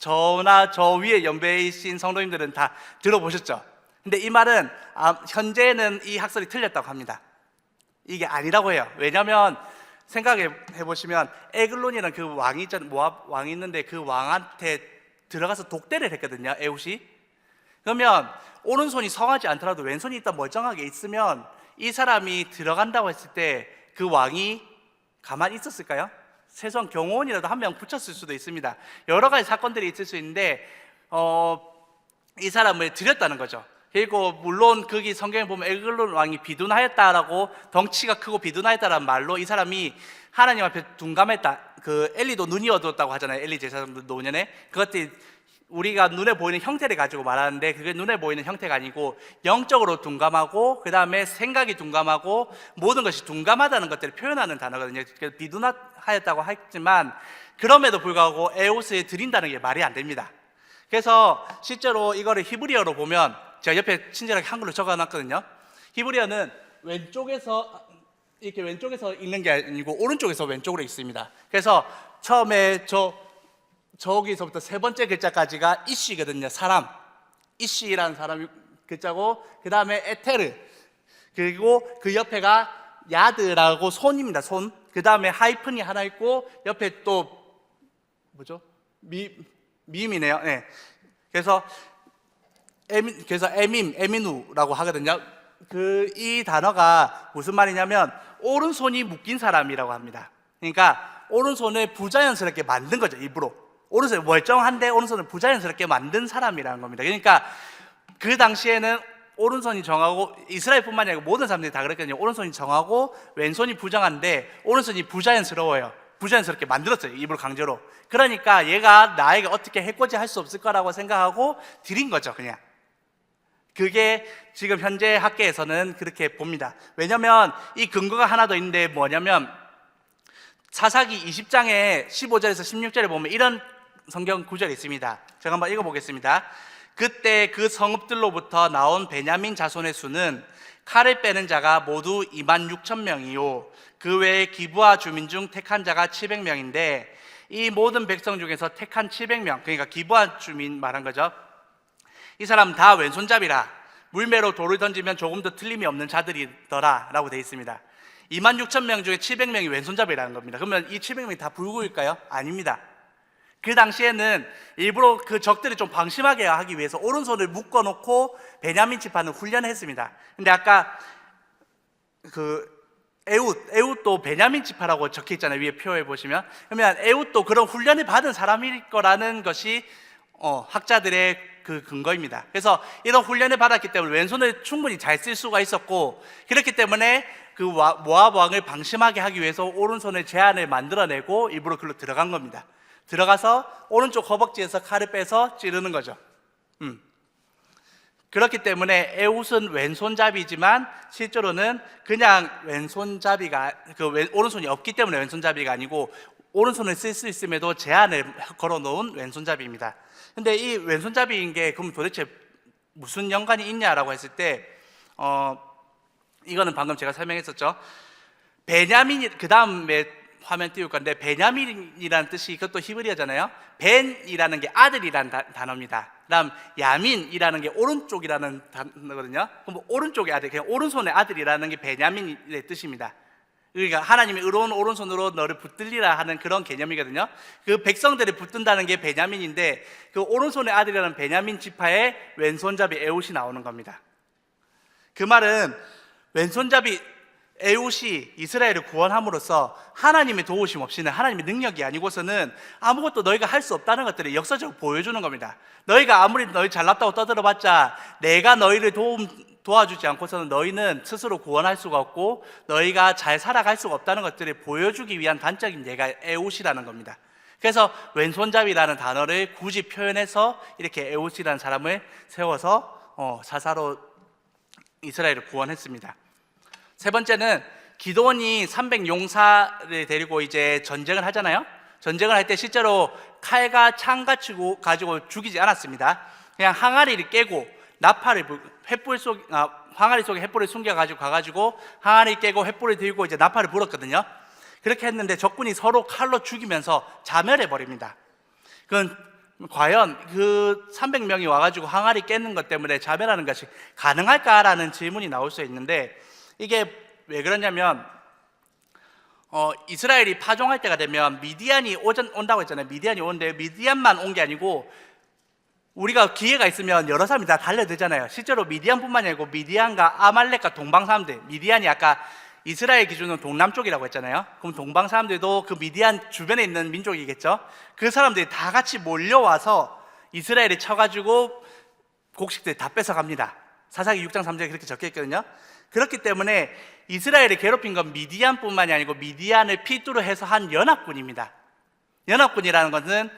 저나 저 위에 연배이신 성도님들은 다 들어보셨죠? 근데 이 말은 현재는 이 학설이 틀렸다고 합니다. 이게 아니라고 해요. 왜냐하면 생각해 보시면 에글론이라는 그 왕이 있잖아요. 모압 왕이 있는데 그 왕한테 들어가서 독대를 했거든요, 에훗이. 그러면 오른손이 성하지 않더라도 왼손이 일단 멀쩡하게 있으면 이 사람이 들어간다고 했을 때 그 왕이 가만히 있었을까요? 최소한 경호원이라도 한 명 붙였을 수도 있습니다. 여러 가지 사건들이 있을 수 있는데 이 사람을 들였다는 거죠. 그리고 물론 거기 성경에 보면 에글론 왕이 비둔하였다라고, 덩치가 크고 비둔하였다라는 말로 이 사람이 하나님 앞에 둔감했다. 그 엘리도 눈이 어두웠다고 하잖아요. 엘리 제사장도 노년에. 그것들이 우리가 눈에 보이는 형태를 가지고 말하는데, 그게 눈에 보이는 형태가 아니고 영적으로 둔감하고 그 다음에 생각이 둔감하고 모든 것이 둔감하다는 것들을 표현하는 단어거든요. 비둔하였다고 했지만 그럼에도 불구하고 에훗을 드린다는 게 말이 안 됩니다. 그래서 실제로 이거를 히브리어로 보면, 제가 옆에 친절하게 한글로 적어놨거든요. 히브리어는 왼쪽에서 이렇게 왼쪽에서 읽는 게 아니고 오른쪽에서 왼쪽으로 읽습니다. 그래서 처음에 저기서부터 세 번째 글자까지가 이쉬거든요. 사람, 이쉬라는 사람이 글자고, 그 다음에 에테르, 그리고 그 옆에가 야드라고 손입니다. 손. 그 다음에 하이픈이 하나 있고 옆에 또 뭐죠? 미임이네요. 네. 그래서 에미누라고 하거든요. 이 단어가 무슨 말이냐면 오른손이 묶인 사람이라고 합니다. 그러니까 오른손을 부자연스럽게 만든 거죠, 입으로. 오른손이 멀쩡한데 오른손을 부자연스럽게 만든 사람이라는 겁니다. 그러니까 그 당시에는 오른손이 정하고, 이스라엘뿐만 아니라 모든 사람들이 다 그랬거든요. 오른손이 정하고 왼손이 부정한데 오른손이 부자연스러워요. 부자연스럽게 만들었어요, 입으로 강제로. 그러니까 얘가 나에게 어떻게 해코지 할 수 없을 거라고 생각하고 드린 거죠, 그냥. 그게 지금 현재 학계에서는 그렇게 봅니다. 왜냐하면 이 근거가 하나 더 있는데 뭐냐면, 사사기 20장에 15절에서 16절에 보면 이런 성경 구절이 있습니다. 제가 한번 읽어보겠습니다. 그때 그 성읍들로부터 나온 베냐민 자손의 수는 칼을 빼는 자가 모두 26,000명이요 그 외에 기브아 주민 중 택한 자가 700명인데 이 모든 백성 중에서 택한 700명, 그러니까 기브아 주민 말한 거죠. 이 사람 다 왼손잡이라 물매로 돌을 던지면 조금도 틀림이 없는 자들이더라 라고 되어 있습니다. 26,000명 중에 700명이 왼손잡이라는 겁니다. 그러면 이 700명이 다 불구일까요? 아닙니다. 그 당시에는 일부러 그 적들이 좀 방심하게 하기 위해서 오른손을 묶어놓고 베냐민 지파는 훈련을 했습니다. 근데 아까 그 에훗도 베냐민 지파라고 적혀 있잖아요. 위에 표에 보시면. 그러면 에훗도 그런 훈련을 받은 사람일 거라는 것이 학자들의 그 근거입니다. 그래서 이런 훈련을 받았기 때문에 왼손을 충분히 잘 쓸 수가 있었고, 그렇기 때문에 그 모압 왕을 방심하게 하기 위해서 오른손의 제한을 만들어내고 일부러 글로 들어간 겁니다. 들어가서 오른쪽 허벅지에서 칼을 빼서 찌르는 거죠. 그렇기 때문에 에훗은 왼손잡이지만 실제로는 그냥 왼손잡이가 오른손이 없기 때문에 왼손잡이가 아니고 오른손을 쓸 수 있음에도 제한을 걸어놓은 왼손잡이입니다. 근데 이 왼손잡이인 게 그럼 도대체 무슨 연관이 있냐라고 했을 때 이거는 방금 제가 설명했었죠. 베냐민이, 그 다음에 화면 띄울 건데, 베냐민이라는 뜻이 이것도 히브리어잖아요. 벤이라는 게 아들이라는 단어입니다. 그다음 야민이라는 게 오른쪽이라는 단어거든요. 그럼 오른쪽의 아들, 그냥 오른손의 아들이라는 게 베냐민의 뜻입니다. 그러니까 하나님이 의로운 오른손으로 너를 붙들리라 하는 그런 개념이거든요. 그 백성들을 붙든다는 게 베냐민인데, 그 오른손의 아들이라는 베냐민 지파의 왼손잡이 에훗이 나오는 겁니다. 그 말은 왼손잡이 에훗이 이스라엘을 구원함으로써 하나님의 도우심 없이는, 하나님의 능력이 아니고서는 아무것도 너희가 할 수 없다는 것들을 역사적으로 보여주는 겁니다. 너희가 아무리 너희 잘났다고 떠들어봤자 내가 너희를 도와주지 않고서는 너희는 스스로 구원할 수가 없고 너희가 잘 살아갈 수가 없다는 것들을 보여주기 위한 단적인 예가 에훗이라는 겁니다. 그래서 왼손잡이라는 단어를 굳이 표현해서 이렇게 에훗이라는 사람을 세워서 사사로 이스라엘을 구원했습니다. 세 번째는 기드온이 300용사를 데리고 이제 전쟁을 하잖아요. 전쟁을 할 때 실제로 칼과 창 가지고 죽이지 않았습니다. 그냥 항아리를 깨고 나팔을 항아리 속에 횃불을 숨겨가지고 가가지고 항아리 깨고 횃불을 들고 이제 나팔을 불었거든요. 그렇게 했는데 적군이 서로 칼로 죽이면서 자멸해 버립니다. 그건 과연 그 300명이 와가지고 항아리 깨는 것 때문에 자멸하는 것이 가능할까라는 질문이 나올 수 있는데, 이게 왜 그러냐면 이스라엘이 파종할 때가 되면 미디안이 온다고 했잖아요. 미디안이 오는데 미디안만 온 게 아니고 우리가 기회가 있으면 여러 사람이 다 달려들잖아요. 실제로 미디안뿐만 아니고 미디안과 아말렉과 동방 사람들, 미디안이 아까 이스라엘 기준으로 동남쪽이라고 했잖아요. 그럼 동방 사람들도 그 미디안 주변에 있는 민족이겠죠. 그 사람들이 다 같이 몰려와서 이스라엘이 쳐가지고 곡식들 다 뺏어갑니다. 사사기 6장 3절에 그렇게 적혀있거든요. 그렇기 때문에 이스라엘을 괴롭힌 건 미디안뿐만이 아니고 미디안을 필두로 해서 한 연합군입니다. 연합군이라는 것은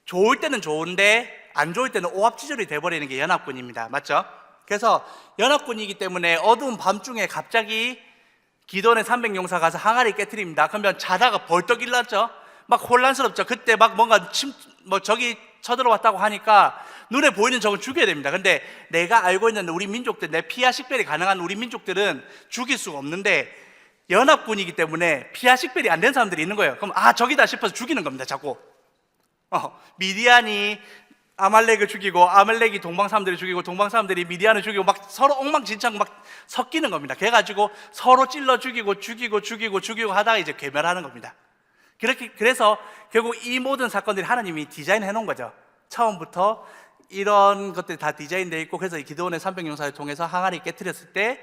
좋을 때는 좋은데 안 좋을 때는 오합지졸이 돼버리는 게 연합군입니다. 맞죠? 그래서 연합군이기 때문에 어두운 밤중에 갑자기 기드온의 300용사 가서 항아리 깨트립니다. 그러면 자다가 벌떡 일어났죠. 막 혼란스럽죠. 그때 막 뭔가 적이 쳐들어왔다고 하니까 눈에 보이는 적은 죽여야 됩니다. 근데 내가 알고 있는 우리 민족들, 내 피하 식별이 가능한 우리 민족들은 죽일 수가 없는데 연합군이기 때문에 피하 식별이 안 된 사람들이 있는 거예요. 그럼 적이다 싶어서 죽이는 겁니다. 자꾸 미디안이 아말렉을 죽이고 아말렉이 동방 사람들을 죽이고 동방 사람들이 미디안을 죽이고 막 서로 엉망진창 막 섞이는 겁니다. 그래가지고 서로 찔러 죽이고 하다가 이제 괴멸하는 겁니다. 그래서 결국 이 모든 사건들이 하나님이 디자인해 놓은 거죠. 처음부터 이런 것들이 다 디자인되어 있고, 그래서 이 기드온의 300용사를 통해서 항아리 깨트렸을 때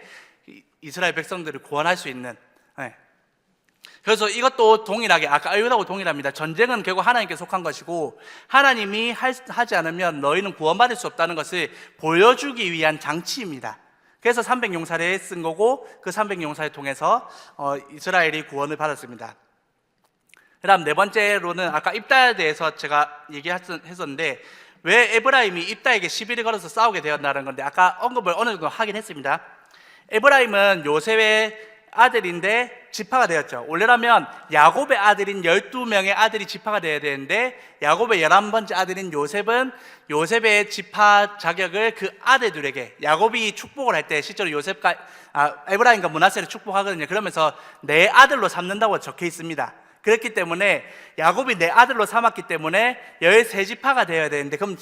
이스라엘 백성들을 구원할 수 있는. 그래서 이것도 동일하게 아까 에훗하고 동일합니다. 전쟁은 결국 하나님께 속한 것이고 하나님이 하지 않으면 너희는 구원받을 수 없다는 것을 보여주기 위한 장치입니다. 그래서 300용사를 쓴 거고 그 300용사를 통해서 이스라엘이 구원을 받았습니다. 그 다음 네 번째로는 아까 입다에 대해서 제가 얘기했었는데, 왜 에브라임이 입다에게 시비를 걸어서 싸우게 되었나는 건데 아까 언급을 어느 정도 하긴 했습니다. 에브라임은 요셉의 아들인데 지파가 되었죠. 원래라면 야곱의 아들인 12명의 아들이 지파가 되어야 되는데 야곱의 11번째 아들인 요셉은 요셉의 지파 자격을 그 아들들에게, 야곱이 축복을 할 때 실제로 에브라임과 므낫세를 축복하거든요. 그러면서 내 아들로 삼는다고 적혀 있습니다. 그렇기 때문에 야곱이 내 아들로 삼았기 때문에 13지파가 되어야 되는데, 그럼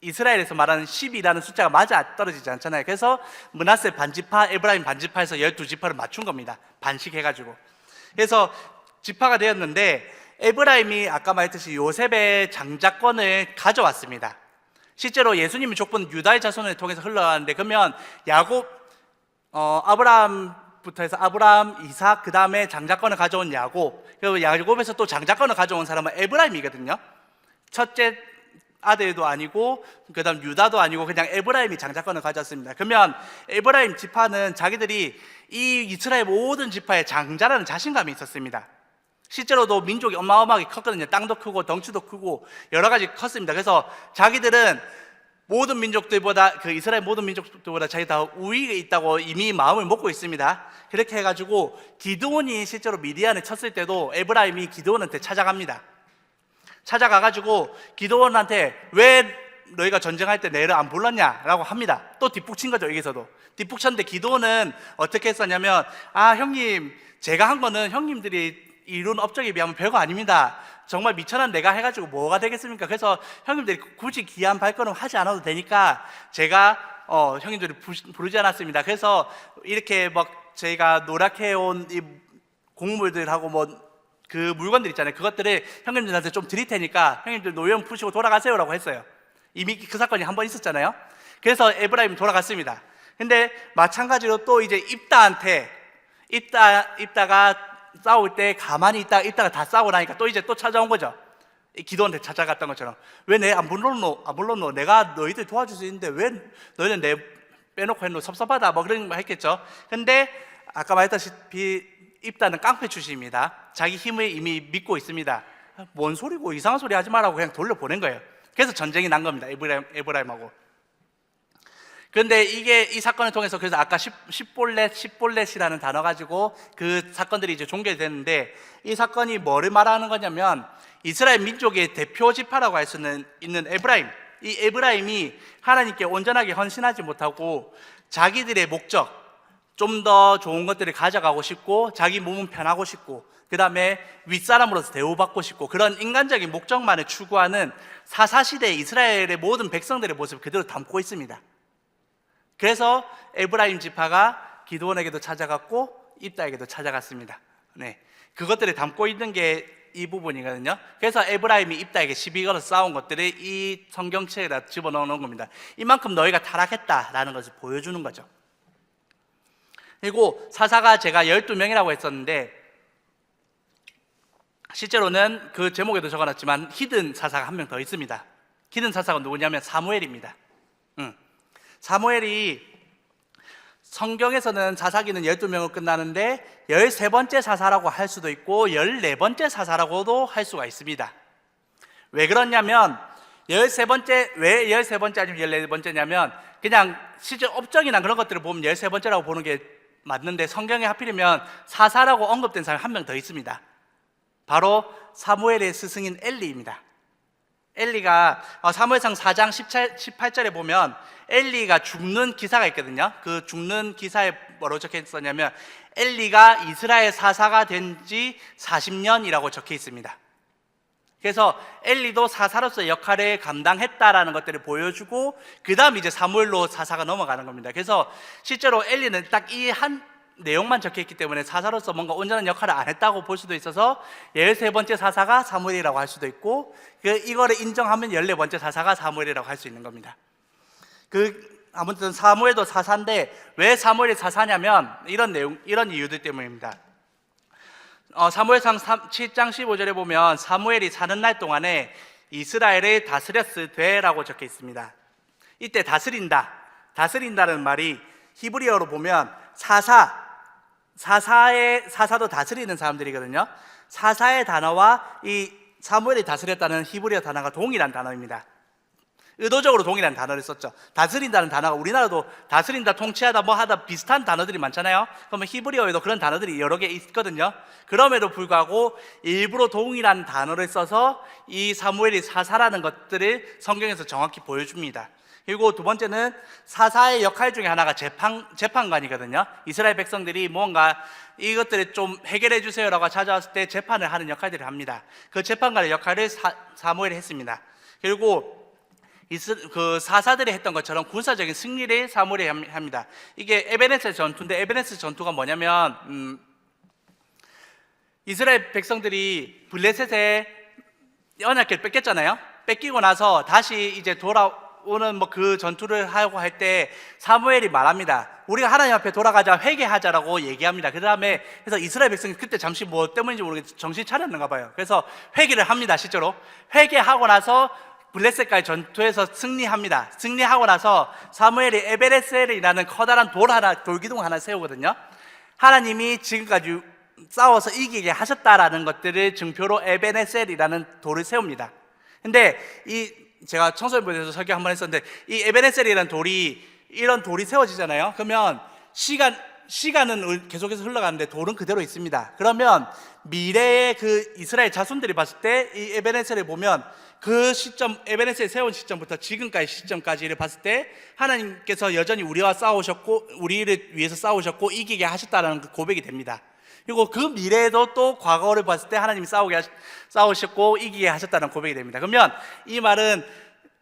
이스라엘에서 말하는 10이라는 숫자가 맞아 떨어지지 않잖아요. 그래서 므낫세 반지파, 에브라임 반지파에서 12지파를 맞춘 겁니다. 반식해가지고. 그래서 지파가 되었는데, 에브라임이 아까 말했듯이 요셉의 장자권을 가져왔습니다. 실제로 예수님의 족보는 유다의 자손을 통해서 흘러가는데, 그러면 야곱, 아브라함부터 해서 아브라함, 이삭, 그 다음에 장자권을 가져온 야곱, 그리고 야곱에서 또 장자권을 가져온 사람은 에브라임이거든요. 첫째 아들도 아니고 그 다음 유다도 아니고 그냥 에브라임이 장자권을 가졌습니다. 그러면 에브라임 지파는 자기들이 이 이스라엘 모든 지파의 장자라는 자신감이 있었습니다. 실제로도 민족이 어마어마하게 컸거든요. 땅도 크고 덩치도 크고 여러 가지 컸습니다. 그래서 자기들은 모든 민족들보다, 그 이스라엘 모든 민족들보다 자기 다 우위에 있다고 이미 마음을 먹고 있습니다. 그렇게 해가지고 기드온이 실제로 미디안을 쳤을 때도 에브라임이 기드온한테 찾아갑니다. 찾아가가지고 기드온한테 왜 너희가 전쟁할 때 내를 안 불렀냐라고 합니다. 또 뒷북 친 거죠. 여기서도 뒷북 쳤는데 기드온은 어떻게 했었냐면, 형님, 제가 한 거는 형님들이 이룬 업적에 비하면 별거 아닙니다. 정말 미천한 내가 해가지고 뭐가 되겠습니까? 그래서 형님들이 굳이 귀한 발걸음 하지 않아도 되니까 제가 형님들이 부르지 않았습니다. 그래서 이렇게 막 저희가 노력해온 이 곡물들하고 뭐 그 물건들 있잖아요. 그것들을 형님들한테 좀 드릴 테니까 형님들 노염 푸시고 돌아가세요라고 했어요. 이미 그 사건이 한 번 있었잖아요. 그래서 에브라임이 돌아갔습니다. 근데 마찬가지로 또 이제 입다가 싸울 때 가만히 있다가 다 싸우고 나니까 또 이제 또 찾아온 거죠. 기도원한테 찾아갔던 것처럼, 왜 내 안 불렀노? 내가 너희들 도와줄 수 있는데 왜 너희는 내 빼놓고 했노? 섭섭하다 뭐 그런 거 했겠죠. 근데 아까 말했다시피 입다는 깡패 출신입니다. 자기 힘을 이미 믿고 있습니다. 뭔 소리고 이상한 소리 하지 말라고 그냥 돌려보낸 거예요. 그래서 전쟁이 난 겁니다. 에브라임하고. 그런데 이 사건을 통해서, 그래서 아까 십볼렛이라는 단어 가지고 그 사건들이 이제 종결됐는데, 이 사건이 뭐를 말하는 거냐면 이스라엘 민족의 대표 지파라고 할 수 있는 에브라임, 이 에브라임이 하나님께 온전하게 헌신하지 못하고 자기들의 목적, 좀 더 좋은 것들을 가져가고 싶고 자기 몸은 편하고 싶고 그 다음에 윗사람으로서 대우받고 싶고 그런 인간적인 목적만을 추구하는 사사시대의 이스라엘의 모든 백성들의 모습을 그대로 담고 있습니다. 그래서 에브라임 지파가 기드온에게도 찾아갔고 입다에게도 찾아갔습니다. 네, 그것들을 담고 있는 게 이 부분이거든요. 그래서 에브라임이 입다에게 시비 걸어 싸운 것들을 이 성경책에다 집어넣는 겁니다. 이만큼 너희가 타락했다라는 것을 보여주는 거죠. 그리고 사사가 제가 12명이라고 했었는데, 실제로는 그 제목에도 적어놨지만 히든 사사가 한 명 더 있습니다. 히든 사사가 누구냐면 사무엘입니다. 사무엘이 성경에서는 사사기는 12명으로 끝나는데 13번째 사사라고 할 수도 있고 14번째 사사라고도 할 수가 있습니다. 왜 그러냐면 왜 13번째 아니면 14번째냐면 그냥 실제 업적이나 그런 것들을 보면 13번째라고 보는 게 맞는데, 성경에 하필이면 사사라고 언급된 사람이 한 명 더 있습니다. 바로 사무엘의 스승인 엘리입니다. 엘리가 사무엘상 4장 18절에 보면 엘리가 죽는 기사가 있거든요. 그 죽는 기사에 뭐라고 적혀 있었냐면 엘리가 이스라엘 사사가 된 지 40년이라고 적혀 있습니다. 그래서 엘리도 사사로서의 역할을 감당했다라는 것들을 보여주고 그 다음 이제 사무엘로 사사가 넘어가는 겁니다. 그래서 실제로 엘리는 딱 이 한 내용만 적혀있기 때문에 사사로서 뭔가 온전한 역할을 안 했다고 볼 수도 있어서 13번째 사사가 사무엘이라고 할 수도 있고, 이거를 인정하면 14번째 사사가 사무엘이라고 할 수 있는 겁니다. 아무튼 사무엘도 사사인데 왜 사무엘이 사사냐면 이런 이유들 때문입니다. 사무엘상 7장 15절에 보면 사무엘이 사는 날 동안에 이스라엘을 다스렸으되라고 적혀 있습니다. 이때 다스린다는 말이 히브리어로 보면 사사도 다스리는 사람들이거든요. 사사의 단어와 이 사무엘이 다스렸다는 히브리어 단어가 동일한 단어입니다. 의도적으로 동일한 단어를 썼죠. 다스린다는 단어가 우리나라도 다스린다, 통치하다, 뭐 하다 비슷한 단어들이 많잖아요. 그러면 히브리어에도 그런 단어들이 여러 개 있거든요. 그럼에도 불구하고 일부러 동일한 단어를 써서 이 사무엘이 사사라는 것들을 성경에서 정확히 보여줍니다. 그리고 두 번째는 사사의 역할 중에 하나가 재판관이거든요. 이스라엘 백성들이 뭔가 이것들을 좀 해결해 주세요라고 찾아왔을 때 재판을 하는 역할들을 합니다. 그 재판관의 역할을 사무엘이 했습니다. 그리고 그 사사들이 했던 것처럼 군사적인 승리를 사무엘이 합니다. 이게 에베네스 전투인데, 에베네스 전투가 뭐냐면 이스라엘 백성들이 블레셋의 언약궤를 뺏겼잖아요. 뺏기고 나서 다시 이제 돌아오는 그 전투를 하고 할 때 사무엘이 말합니다. 우리가 하나님 앞에 돌아가자, 회개하자라고 얘기합니다. 그 다음에 그래서 이스라엘 백성이 그때 잠시 뭐 때문인지 모르겠는데 정신 차렸는가 봐요. 그래서 회개를 합니다. 실제로 회개하고 나서 블레셋과의 전투에서 승리합니다. 승리하고 나서 사무엘이 에베레셀이라는 커다란 돌기둥 하나 세우거든요. 하나님이 지금까지 싸워서 이기게 하셨다라는 것들을 증표로 에베네셀이라는 돌을 세웁니다. 근데 제가 청소년부에서 설교 한번 했었는데, 이 에베네셀이라는 이런 돌이 세워지잖아요. 그러면 시간은 계속해서 흘러가는데 돌은 그대로 있습니다. 그러면 미래의 그 이스라엘 자손들이 봤을 때 이 에베네셀을 보면 그 시점, 에베네셀 세운 시점부터 지금까지 시점까지를 봤을 때 하나님께서 여전히 우리와 싸우셨고, 우리를 위해서 싸우셨고 이기게 하셨다는 그 고백이 됩니다. 그리고 그 미래에도 또 과거를 봤을 때 하나님이 싸우셨고 이기게 하셨다는 고백이 됩니다. 그러면 이 말은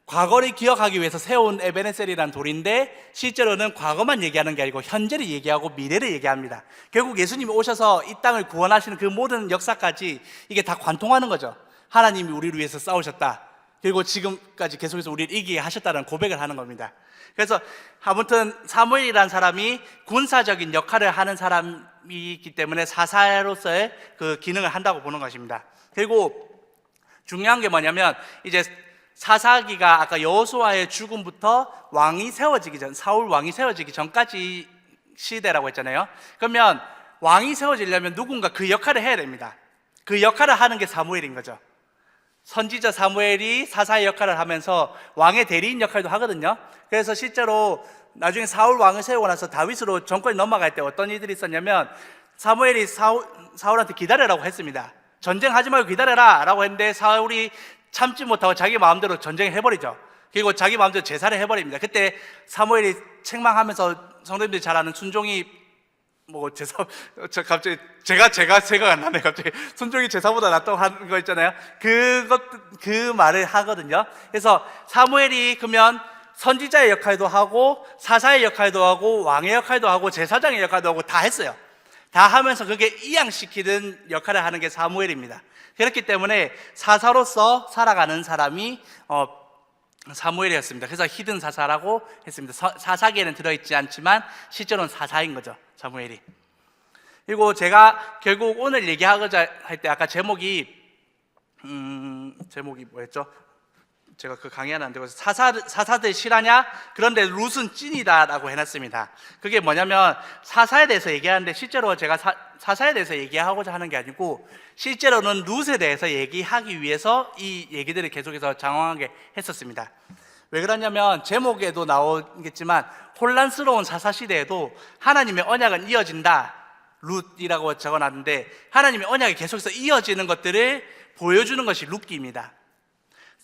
과거를 기억하기 위해서 세운 에베네셀이라는 돌인데, 실제로는 과거만 얘기하는 게 아니고 현재를 얘기하고 미래를 얘기합니다. 결국 예수님이 오셔서 이 땅을 구원하시는 그 모든 역사까지 이게 다 관통하는 거죠. 하나님이 우리를 위해서 싸우셨다, 그리고 지금까지 계속해서 우리를 이기게 하셨다는 고백을 하는 겁니다. 그래서 아무튼 사무엘이라는 사람이 군사적인 역할을 하는 사람이기 때문에 사사로서의 그 기능을 한다고 보는 것입니다. 그리고 중요한 게 뭐냐면, 이제 사사기가 아까 여호수아의 죽음부터 사울 왕이 세워지기 전까지 시대라고 했잖아요. 그러면 왕이 세워지려면 누군가 그 역할을 해야 됩니다. 그 역할을 하는 게 사무엘인 거죠. 선지자 사무엘이 사사의 역할을 하면서 왕의 대리인 역할도 하거든요. 그래서 실제로 나중에 사울 왕을 세우고 나서 다윗으로 정권이 넘어갈 때 어떤 일들이 있었냐면, 사무엘이 사울한테 기다려라고 했습니다. 전쟁하지 말고 기다려라 라고 했는데 사울이 참지 못하고 자기 마음대로 전쟁을 해버리죠. 그리고 자기 마음대로 제사를 해버립니다. 그때 사무엘이 책망하면서, 성도님들이 잘 아는 순종이 갑자기 제가 안 나네. 갑자기 순종이 제사보다 낫다고 하는 거 있잖아요. 그 말을 하거든요. 그래서 사무엘이 그러면 선지자의 역할도 하고 사사의 역할도 하고 왕의 역할도 하고 제사장의 역할도 하고 다 했어요. 다 하면서 그게 이양시키는 역할을 하는 게 사무엘입니다. 그렇기 때문에 사사로서 살아가는 사람이 사무엘이었습니다. 그래서 히든 사사라고 했습니다. 사사기에는 들어있지 않지만 실제로는 사사인 거죠, 사무엘이. 그리고 제가 결국 오늘 얘기하고자 할 때 아까 제목이 뭐였죠? 제가 그 강의 하나 안 되고 사사들 실하냐? 그런데 룻은 찐이다라고 해놨습니다. 그게 뭐냐면, 사사에 대해서 얘기하는데 실제로 제가 사사에 대해서 얘기하고자 하는 게 아니고, 실제로는 룻에 대해서 얘기하기 위해서 이 얘기들을 계속해서 장황하게 했었습니다. 왜 그러냐면 제목에도 나오겠지만 혼란스러운 사사 시대에도 하나님의 언약은 이어진다, 룻이라고 적어놨는데 하나님의 언약이 계속해서 이어지는 것들을 보여주는 것이 룻기입니다.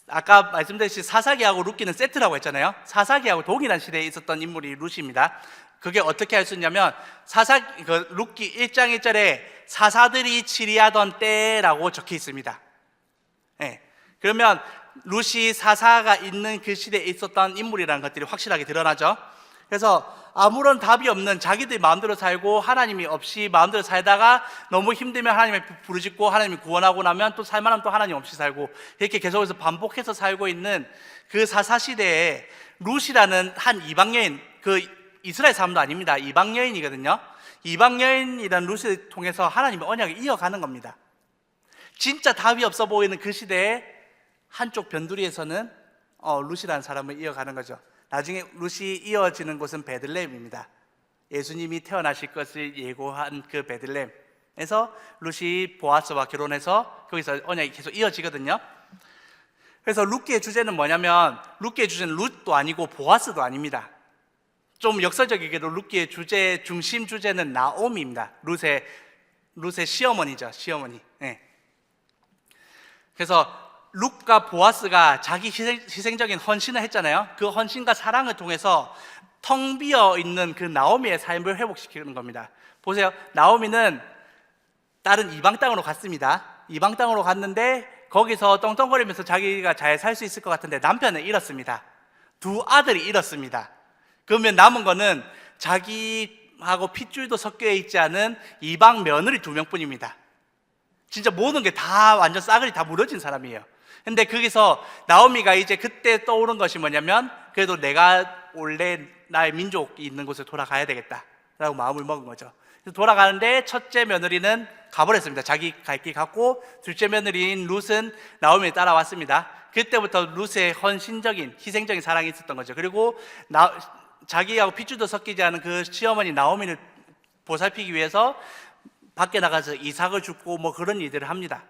아까 말씀드렸듯이 사사기하고 룻기는 세트라고 했잖아요. 사사기하고 동일한 시대에 있었던 인물이 룻입니다. 그게 어떻게 할 수 있냐면, 룻기 1장 1절에 사사들이 치리하던 때라고 적혀 있습니다. 네. 그러면 룻이 사사가 있는 그 시대에 있었던 인물이라는 것들이 확실하게 드러나죠. 그래서 아무런 답이 없는, 자기들 마음대로 살고 하나님이 없이 마음대로 살다가 너무 힘들면 하나님을 부르짖고 하나님이 구원하고 나면 또 살만하면 또 하나님 없이 살고, 이렇게 계속해서 반복해서 살고 있는 그 사사 시대에 룻이라는 한 이방 여인, 그 이스라엘 사람도 아닙니다. 이방 여인이거든요. 이방 여인이라는 룻을 통해서 하나님의 언약을 이어가는 겁니다. 진짜 답이 없어 보이는 그 시대에 한쪽 변두리에서는 룻이라는 사람을 이어가는 거죠. 나중에 룻이 이어지는 곳은 베들레헴입니다. 예수님이 태어나실 것을 예고한 그 베들레헴에서 룻이 보아스와 결혼해서 거기서 언약이 계속 이어지거든요. 그래서 룻기의 주제는 뭐냐면, 룻기의 주제는 룻도 아니고 보아스도 아닙니다. 좀 역설적이게도 룻기의 중심 주제는 나오미입니다. 룻의 시어머니죠, 시어머니. 네. 그래서 룻과 보아스가 자기 희생적인 헌신을 했잖아요. 그 헌신과 사랑을 통해서 텅 비어 있는 그 나오미의 삶을 회복시키는 겁니다. 보세요. 나오미는 다른 이방 땅으로 갔습니다. 이방 땅으로 갔는데 거기서 떵떵거리면서 자기가 잘 살 수 있을 것 같은데 남편을 잃었습니다. 두 아들이 잃었습니다. 그러면 남은 거는 자기하고 핏줄도 섞여 있지 않은 이방 며느리 2명뿐입니다. 진짜 모든 게 다 완전 싸그리 다 무너진 사람이에요. 근데 거기서 나오미가 이제 그때 떠오른 것이 뭐냐면 그래도 내가 원래 나의 민족이 있는 곳에 돌아가야 되겠다라고 마음을 먹은 거죠. 그래서 돌아가는데 첫째 며느리는 가버렸습니다. 자기 갈 길 갔고, 둘째 며느리인 룻은 나오미에 따라왔습니다. 그때부터 룻의 헌신적인 희생적인 사랑이 있었던 거죠. 그리고 자기하고 핏줄도 섞이지 않은 그 시어머니 나오미를 보살피기 위해서 밖에 나가서 이삭을 줍고 뭐 그런 일들을 합니다.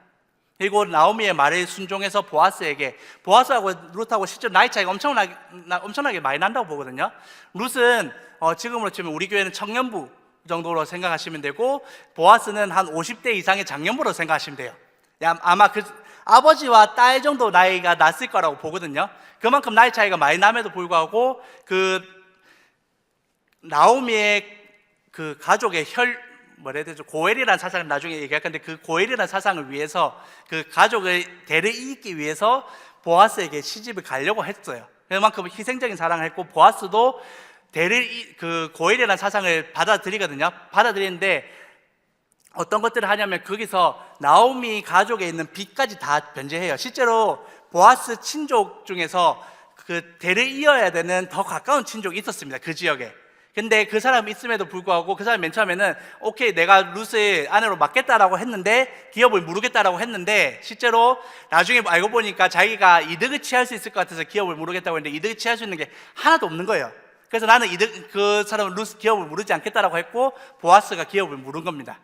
그리고 나오미의 말에 순종해서 보아스에게, 보아스하고 룻하고 실제 나이 차이가 엄청나게 많이 난다고 보거든요. 룻은 지금으로 치면 우리 교회는 청년부 정도로 생각하시면 되고, 보아스는 한 50대 이상의 장년부로 생각하시면 돼요. 아마 그 아버지와 딸 정도 나이가 났을 거라고 보거든요. 그만큼 나이 차이가 많이 남에도 불구하고 그 나오미의 그 가족의 뭐라 해야 되죠? 고엘이라는 사상을 나중에 얘기할 건데, 그 고엘이라는 사상을 위해서 그 가족의 대를 이기 위해서 보아스에게 시집을 가려고 했어요. 그만큼 희생적인 사랑을 했고, 보아스도 그 고엘이라는 사상을 받아들이거든요. 받아들이는데 어떤 것들을 하냐면 거기서 나오미 가족에 있는 빚까지 다 변제해요. 실제로 보아스 친족 중에서 그 대를 이어야 되는 더 가까운 친족이 있었습니다. 그 지역에. 근데 그 사람이 있음에도 불구하고 그 사람이 맨 처음에는 오케이 내가 룻의 아내로 맡겠다라고 했는데, 기업을 무르겠다라고 했는데, 실제로 나중에 알고 보니까 자기가 이득을 취할 수 있을 것 같아서 기업을 무르겠다고 했는데 이득을 취할 수 있는 게 하나도 없는 거예요. 그래서 나는 그 사람은 룻 기업을 무르지 않겠다라고 했고, 보아스가 기업을 무른 겁니다.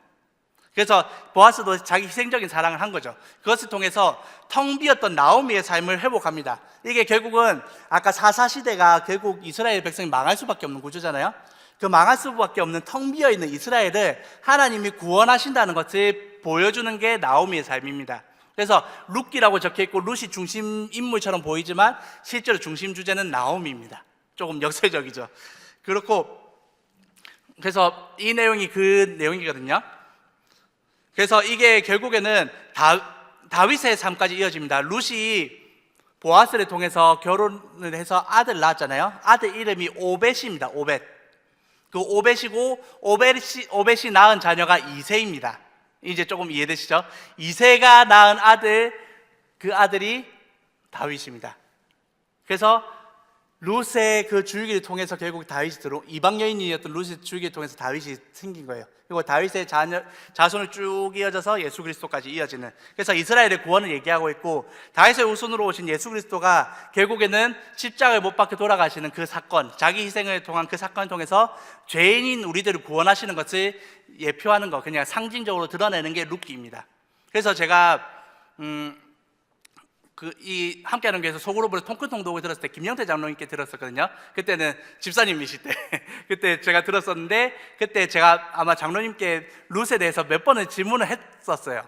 그래서 보아스도 자기 희생적인 사랑을 한 거죠. 그것을 통해서 텅 비었던 나오미의 삶을 회복합니다. 이게 결국은 아까 사사시대가 결국 이스라엘 백성이 망할 수밖에 없는 구조잖아요. 그 망할 수밖에 없는 텅 비어있는 이스라엘을 하나님이 구원하신다는 것을 보여주는 게 나오미의 삶입니다. 그래서 룻기라고 적혀있고 룻이 중심 인물처럼 보이지만 실제로 중심 주제는 나오미입니다. 조금 역설적이죠. 그렇고, 그래서 이 내용이 그 내용이거든요. 그래서 이게 결국에는 다윗의 삶까지 이어집니다. 룻이 보아스를 통해서 결혼을 해서 아들 낳았잖아요. 아들 이름이 오벳입니다. 오벳. 그 오벳이고, 오벳이 낳은 자녀가 이새입니다. 이제 조금 이해되시죠? 이새가 낳은 아들, 그 아들이 다윗입니다. 그래서 룻의 그 줄기를 통해서 결국 다윗이 이방 여인이었던 룻의 줄기를 통해서 다윗이 생긴 거예요. 그리고 다윗의 자손을 쭉 이어져서 예수 그리스도까지 이어지는, 그래서 이스라엘의 구원을 얘기하고 있고, 다윗의 후손으로 오신 예수 그리스도가 결국에는 십자가에 못 박혀 돌아가시는 그 사건, 자기 희생을 통한 그 사건을 통해서 죄인인 우리들을 구원하시는 것을 예표하는 거, 그냥 상징적으로 드러내는 게 룻기입니다. 그래서 제가 이 함께하는 교회에서 소그룹으로 통큰통 독을 들었을 때 김영태 장로님께 들었었거든요. 그때는 집사님이실 때 그때 제가 들었었는데, 그때 제가 아마 장로님께 룻에 대해서 몇 번을 질문을 했었어요.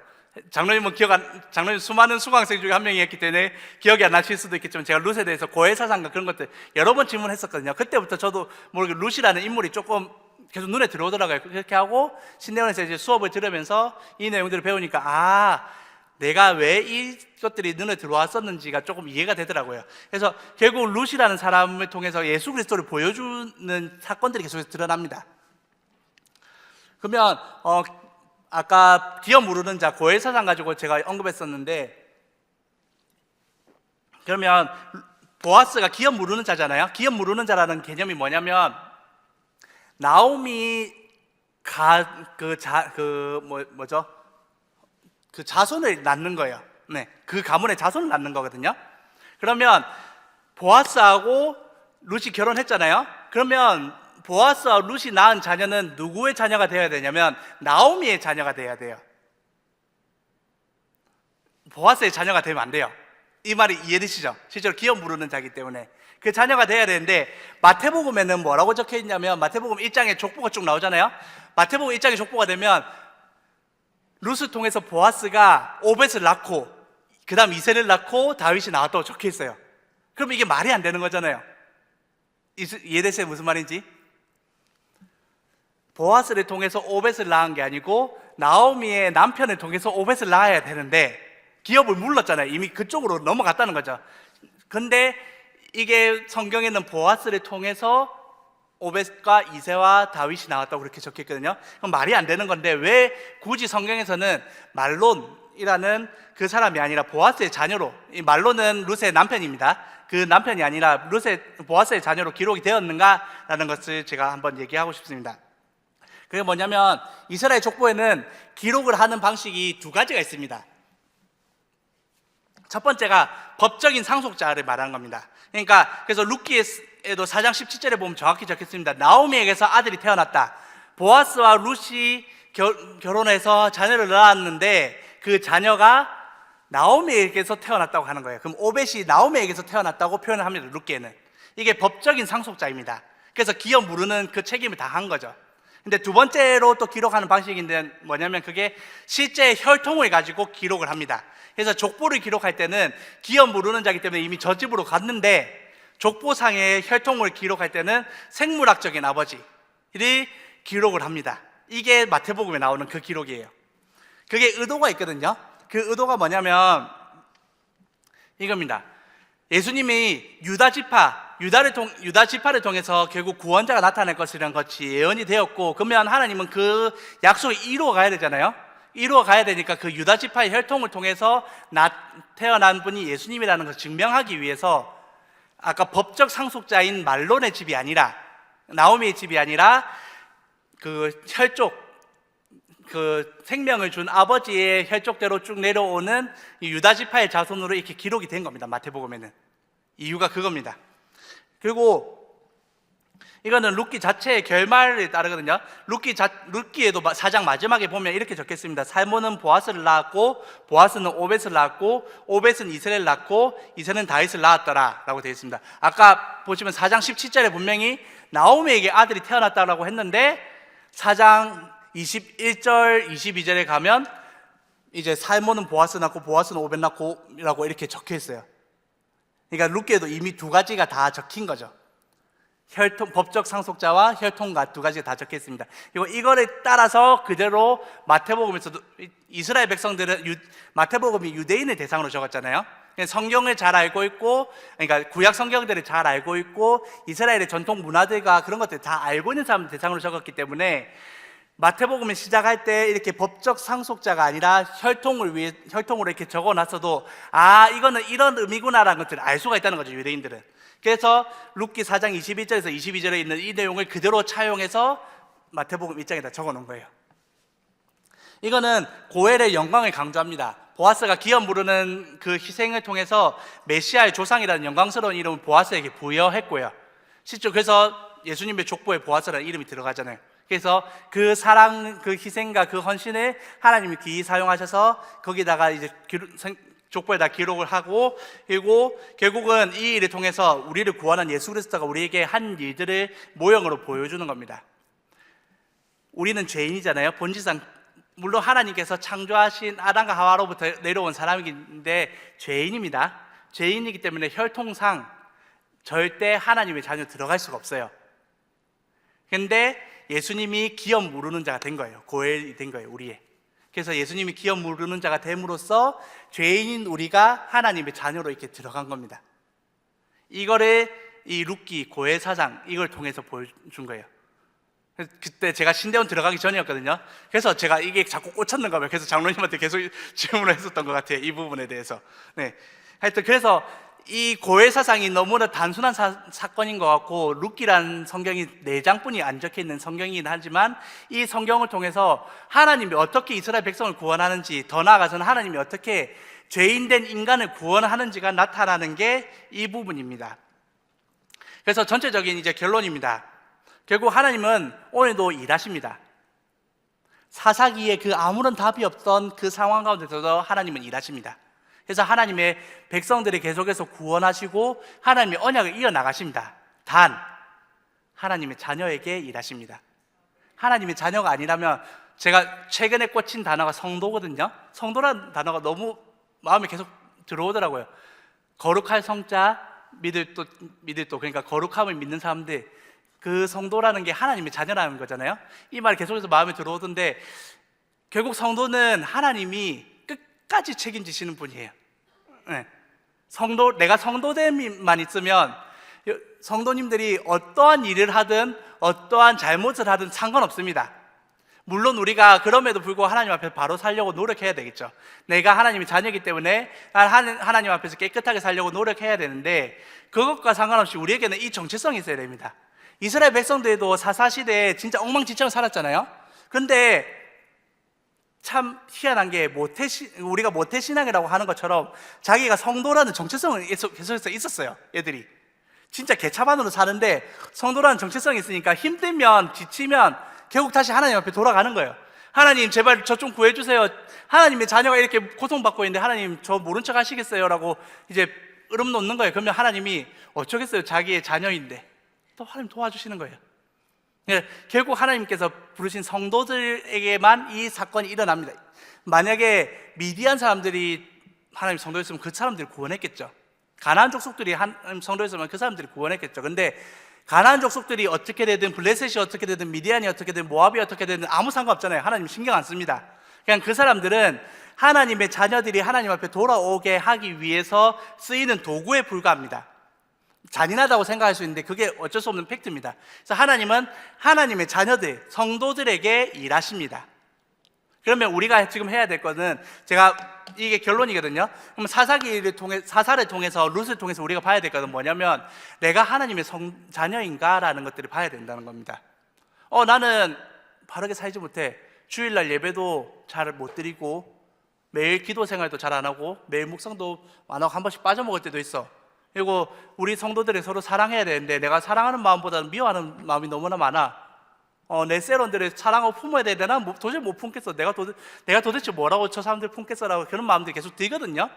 장로님 수많은 수강생 중에 한 명이었기 때문에 기억이 안 나실 수도 있겠지만, 제가 룻에 대해서 고해사상과 그런 것들 여러 번 질문했었거든요. 그때부터 저도 모르게 룻이라는 인물이 조금 계속 눈에 들어오더라고요. 그렇게 하고 신대원에서 이제 수업을 들으면서 이 내용들을 배우니까 내가 왜 이것들이 눈에 들어왔었는지가 조금 이해가 되더라고요. 그래서 결국 룻이라는 사람을 통해서 예수 그리스도를 보여주는 사건들이 계속해서 드러납니다. 그러면 아까 기업 무르는 자 고엘 사상 가지고 제가 언급했었는데, 그러면 보아스가 기업 무르는 자잖아요. 기업 무르는 자라는 개념이 뭐냐면, 나오미가 그 자손을 낳는 거예요. 네, 그 가문의 자손을 낳는 거거든요. 그러면 보아스하고 룻이 결혼했잖아요. 그러면 보아스와 룻이 낳은 자녀는 누구의 자녀가 되어야 되냐면 나오미의 자녀가 되어야 돼요. 보아스의 자녀가 되면 안 돼요. 이 말이 이해되시죠? 실제로 기업 무르는 자이기 때문에 그 자녀가 되어야 되는데, 마태복음에는 뭐라고 적혀 있냐면, 마태복음 1장에 족보가 쭉 나오잖아요. 마태복음 1장에 족보가 되면 룻을 통해서 보아스가 오벳을 낳고 그 다음 이세를 낳고 다윗이 나왔다고 적혀 있어요. 그럼 이게 말이 안 되는 거잖아요. 이해되세요? 무슨 말인지? 보아스를 통해서 오벳을 낳은 게 아니고 나오미의 남편을 통해서 오벳을 낳아야 되는데 기업을 물렀잖아요. 이미 그쪽으로 넘어갔다는 거죠. 근데 이게 성경에는 보아스를 통해서 오벳과 이세와 다윗이 나왔다고 그렇게 적혀 있거든요. 그럼 말이 안 되는 건데 왜 굳이 성경에서는 말론이라는 그 사람이 아니라 보아스의 자녀로, 이 말론은 룻의 남편입니다. 그 남편이 아니라 보아스의 자녀로 기록이 되었는가라는 것을 제가 한번 얘기하고 싶습니다. 그게 뭐냐면 이스라엘 족보에는 기록을 하는 방식이 두 가지가 있습니다. 첫 번째가 법적인 상속자를 말하는 겁니다. 그러니까 그래서 룻기에도 4장 17절에 보면 정확히 적혔습니다. 나오미에게서 아들이 태어났다. 보아스와 룻이 결혼해서 자녀를 낳았는데 그 자녀가 나오미에게서 태어났다고 하는 거예요. 그럼 오벳이 나오미에게서 태어났다고 표현을 합니다. 룻기에는. 이게 법적인 상속자입니다. 그래서 기업 물으는 그 책임을 다 한 거죠. 근데 두 번째로 또 기록하는 방식인데 뭐냐면 그게 실제 혈통을 가지고 기록을 합니다. 그래서 족보를 기록할 때는 기업 모르는 자이기 때문에 이미 저 집으로 갔는데 족보상의 혈통을 기록할 때는 생물학적인 아버지를 기록을 합니다. 이게 마태복음에 나오는 그 기록이에요. 그게 의도가 있거든요. 그 의도가 뭐냐면 이겁니다. 예수님이 유다 지파를 통해서 결국 구원자가 나타날 것이라는 것이 예언이 되었고, 그러면 하나님은 그 약속을 이루어 가야 되잖아요. 이루어 가야 되니까 그 유다 지파의 혈통을 통해서 태어난 분이 예수님이라는 것을 증명하기 위해서 아까 법적 상속자인 말론의 집이 아니라, 나오미의 집이 아니라 그 혈족, 그 생명을 준 아버지의 혈족대로 쭉 내려오는 유다 지파의 자손으로 이렇게 기록이 된 겁니다. 마태복음에는. 이유가 그겁니다. 그리고 이거는 룻기 자체의 결말에 따르거든요. 룻기에도 4장 마지막에 보면 이렇게 적혔습니다. 살몬은 보아스를 낳았고, 보아스는 오벳을 낳았고, 오벳은 이세를 낳고, 이세는 다윗을 낳았더라 라고 되어 있습니다. 아까 보시면 4장 17절에 분명히 나오미에게 아들이 태어났다고 했는데 4장 21절, 22절에 가면 이제 살몬은 보아스 낳고 보아스는 오벳 낳고 라고 이렇게 적혀 있어요. 그러니까 룻기에도 이미 두 가지가 다 적힌 거죠. 법적 상속자와 혈통가 두 가지가 다 적혀 있습니다. 그리고 이거를 따라서 그대로 마태복음에서도 이스라엘 백성들은 마태복음이 유대인을 대상으로 적었잖아요. 성경을 잘 알고 있고, 그러니까 구약 성경들을 잘 알고 있고 이스라엘의 전통 문화들과 그런 것들을 다 알고 있는 사람들 대상으로 적었기 때문에 마태복음을 시작할 때 이렇게 법적 상속자가 아니라 혈통으로 이렇게 적어놨어도 이거는 이런 의미구나라는 것들을 알 수가 있다는 거죠, 유대인들은. 그래서 룻기 4장 21절에서 22절에 있는 이 내용을 그대로 차용해서 마태복음 1장에다 적어놓은 거예요. 이거는 고엘의 영광을 강조합니다. 보아스가 기업 부르는 그 희생을 통해서 메시아의 조상이라는 영광스러운 이름을 보아스에게 부여했고요. 실제 그래서 예수님의 족보에 보아스라는 이름이 들어가잖아요. 그래서 그 사랑, 그 희생과 그 헌신을 하나님이 귀히 사용하셔서 거기다가 이제 족보에다 기록을 하고, 그리고 결국은 이 일을 통해서 우리를 구원한 예수 그리스도가 우리에게 한 일들을 모형으로 보여주는 겁니다. 우리는 죄인이잖아요. 본질상 물론 하나님께서 창조하신 아담과 하와로부터 내려온 사람인데 죄인입니다. 죄인이기 때문에 혈통상 절대 하나님의 자녀 들어갈 수가 없어요. 근데 예수님이 기업 모르는 자가 된 거예요. 고엘이 된 거예요, 우리의. 그래서 예수님이 기업 모르는 자가 됨으로써 죄인인 우리가 하나님의 자녀로 이렇게 들어간 겁니다. 이거를 이 룻기 고엘 4장 이걸 통해서 보여준 거예요. 그때 제가 신대원 들어가기 전이었거든요. 그래서 제가 이게 자꾸 꽂혔는가 봐요. 그래서 장로님한테 계속 질문을 했었던 것 같아요, 이 부분에 대해서. 하여튼 그래서 이 고엘 사상이 너무나 단순한 사건인 것 같고, 룻기라는 성경이 4장뿐이 안 적혀 있는 성경이긴 하지만 이 성경을 통해서 하나님이 어떻게 이스라엘 백성을 구원하는지, 더 나아가서는 하나님이 어떻게 죄인된 인간을 구원하는지가 나타나는 게 이 부분입니다. 그래서 전체적인 이제 결론입니다. 결국 하나님은 오늘도 일하십니다. 사사기에 그 아무런 답이 없던 그 상황 가운데서도 하나님은 일하십니다. 그래서 하나님의 백성들을 계속해서 구원하시고 하나님의 언약을 이어나가십니다. 단 하나님의 자녀에게 일하십니다. 하나님의 자녀가 아니라면, 제가 최근에 꽂힌 단어가 성도거든요. 성도라는 단어가 너무 마음에 계속 들어오더라고요. 거룩할 성자, 믿을 또 그러니까 거룩함을 믿는 사람들, 그 성도라는 게 하나님의 자녀라는 거잖아요. 이 말이 계속해서 마음에 들어오던데, 결국 성도는 하나님이 끝까지 책임지시는 분이에요. 네. 내가 성도됨만 있으면 성도님들이 어떠한 일을 하든 어떠한 잘못을 하든 상관없습니다. 물론 우리가 그럼에도 불구하고 하나님 앞에 바로 살려고 노력해야 되겠죠. 내가 하나님의 자녀이기 때문에 하나님 앞에서 깨끗하게 살려고 노력해야 되는데, 그것과 상관없이 우리에게는 이 정체성이 있어야 됩니다. 이스라엘 백성들도 사사시대에 진짜 엉망진창 살았잖아요. 그런데 참 희한한 게 우리가 모태신앙이라고 하는 것처럼 자기가 성도라는 정체성은 계속해서 있었어요. 애들이 진짜 개차반으로 사는데 성도라는 정체성이 있으니까 힘들면 지치면 결국 다시 하나님 앞에 돌아가는 거예요. 하나님 제발 저 좀 구해주세요. 하나님의 자녀가 이렇게 고통받고 있는데 하나님 저 모른 척 하시겠어요? 라고 이제 으름 놓는 거예요. 그러면 하나님이 어쩌겠어요, 자기의 자녀인데. 또 하나님 도와주시는 거예요. 결국 하나님께서 부르신 성도들에게만 이 사건이 일어납니다. 만약에 미디안 사람들이 하나님 성도였으면 그 사람들을 구원했겠죠. 가나안 족속들이 하나님 성도였으면 그 사람들이 구원했겠죠. 근데 가나안 족속들이 어떻게 되든, 블레셋이 어떻게 되든, 미디안이 어떻게 되든, 모압이 어떻게 되든 아무 상관없잖아요. 하나님 신경 안 씁니다. 그냥 그 사람들은 하나님의 자녀들이 하나님 앞에 돌아오게 하기 위해서 쓰이는 도구에 불과합니다. 잔인하다고 생각할 수 있는데 그게 어쩔 수 없는 팩트입니다. 그래서 하나님은 하나님의 자녀들, 성도들에게 일하십니다. 그러면 우리가 지금 해야 될 거는, 이게 결론이거든요. 그럼 사사를 통해서, 룻을 통해서 우리가 봐야 될 것은 뭐냐면, 내가 하나님의 자녀인가라는 것들을 봐야 된다는 겁니다. 나는 바르게 살지 못해. 주일날 예배도 잘 못 드리고, 매일 기도 생활도 잘 안 하고, 매일 묵상도 안 하고, 한 번씩 빠져먹을 때도 있어. 그리고 우리 성도들이 서로 사랑해야 되는데 내가 사랑하는 마음보다는 미워하는 마음이 너무나 많아. 내 세론들을 사랑하고 품어야 되는데 난 도저히 못 품겠어. 내가 도대체 뭐라고 저 사람들 품겠어라고 그런 마음들이 계속 들거든요.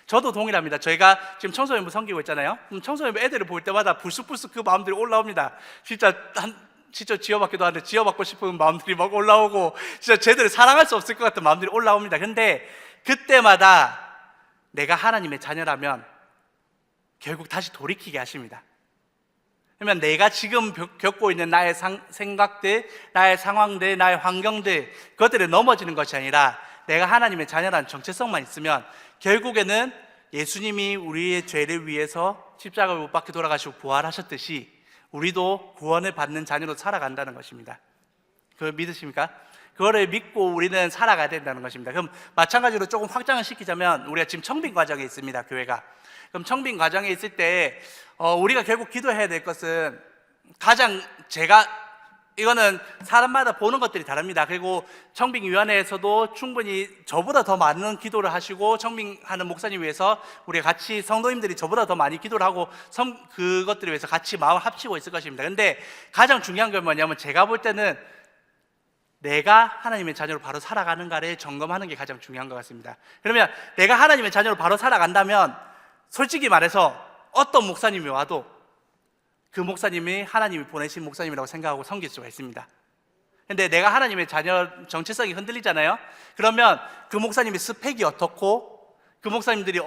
저도 동일합니다. 저희가 지금 청소년부 섬기고 있잖아요. 청소년부 애들을 볼 때마다 불쑥불쑥 그 마음들이 올라옵니다. 진짜 지어받기도 하는데 지어받고 싶은 마음들이 막 올라오고, 진짜 쟤들을 사랑할 수 없을 것 같은 마음들이 올라옵니다. 근데 그때마다 내가 하나님의 자녀라면 결국 다시 돌이키게 하십니다. 그러면 내가 지금 겪고 있는 나의 생각들, 나의 상황들, 나의 환경들, 그것들을 넘어지는 것이 아니라 내가 하나님의 자녀라는 정체성만 있으면 결국에는 예수님이 우리의 죄를 위해서 십자가를 못 박혀 돌아가시고 부활하셨듯이 우리도 구원을 받는 자녀로 살아간다는 것입니다. 그걸 믿으십니까? 그거를 믿고 우리는 살아가야 된다는 것입니다. 그럼 마찬가지로 조금 확장을 시키자면, 우리가 지금 청빙 과정에 있습니다, 교회가. 그럼 청빙 과정에 있을 때 우리가 결국 기도해야 될 것은, 이거는 사람마다 보는 것들이 다릅니다. 그리고 청빙위원회에서도 충분히 저보다 더 많은 기도를 하시고, 청빙하는 목사님 위해서 우리가 같이, 성도님들이 저보다 더 많이 기도를 하고 그것들을 위해서 같이 마음 합치고 있을 것입니다. 근데 가장 중요한 건 뭐냐면, 제가 볼 때는 내가 하나님의 자녀로 바로 살아가는가를 점검하는 게 가장 중요한 것 같습니다. 그러면 내가 하나님의 자녀로 바로 살아간다면, 솔직히 말해서 어떤 목사님이 와도 그 목사님이 하나님이 보내신 목사님이라고 생각하고 섬길 수가 있습니다. 근데 내가 하나님의 자녀 정체성이 흔들리잖아요. 그러면 그 목사님의 스펙이 어떻고, 그 목사님이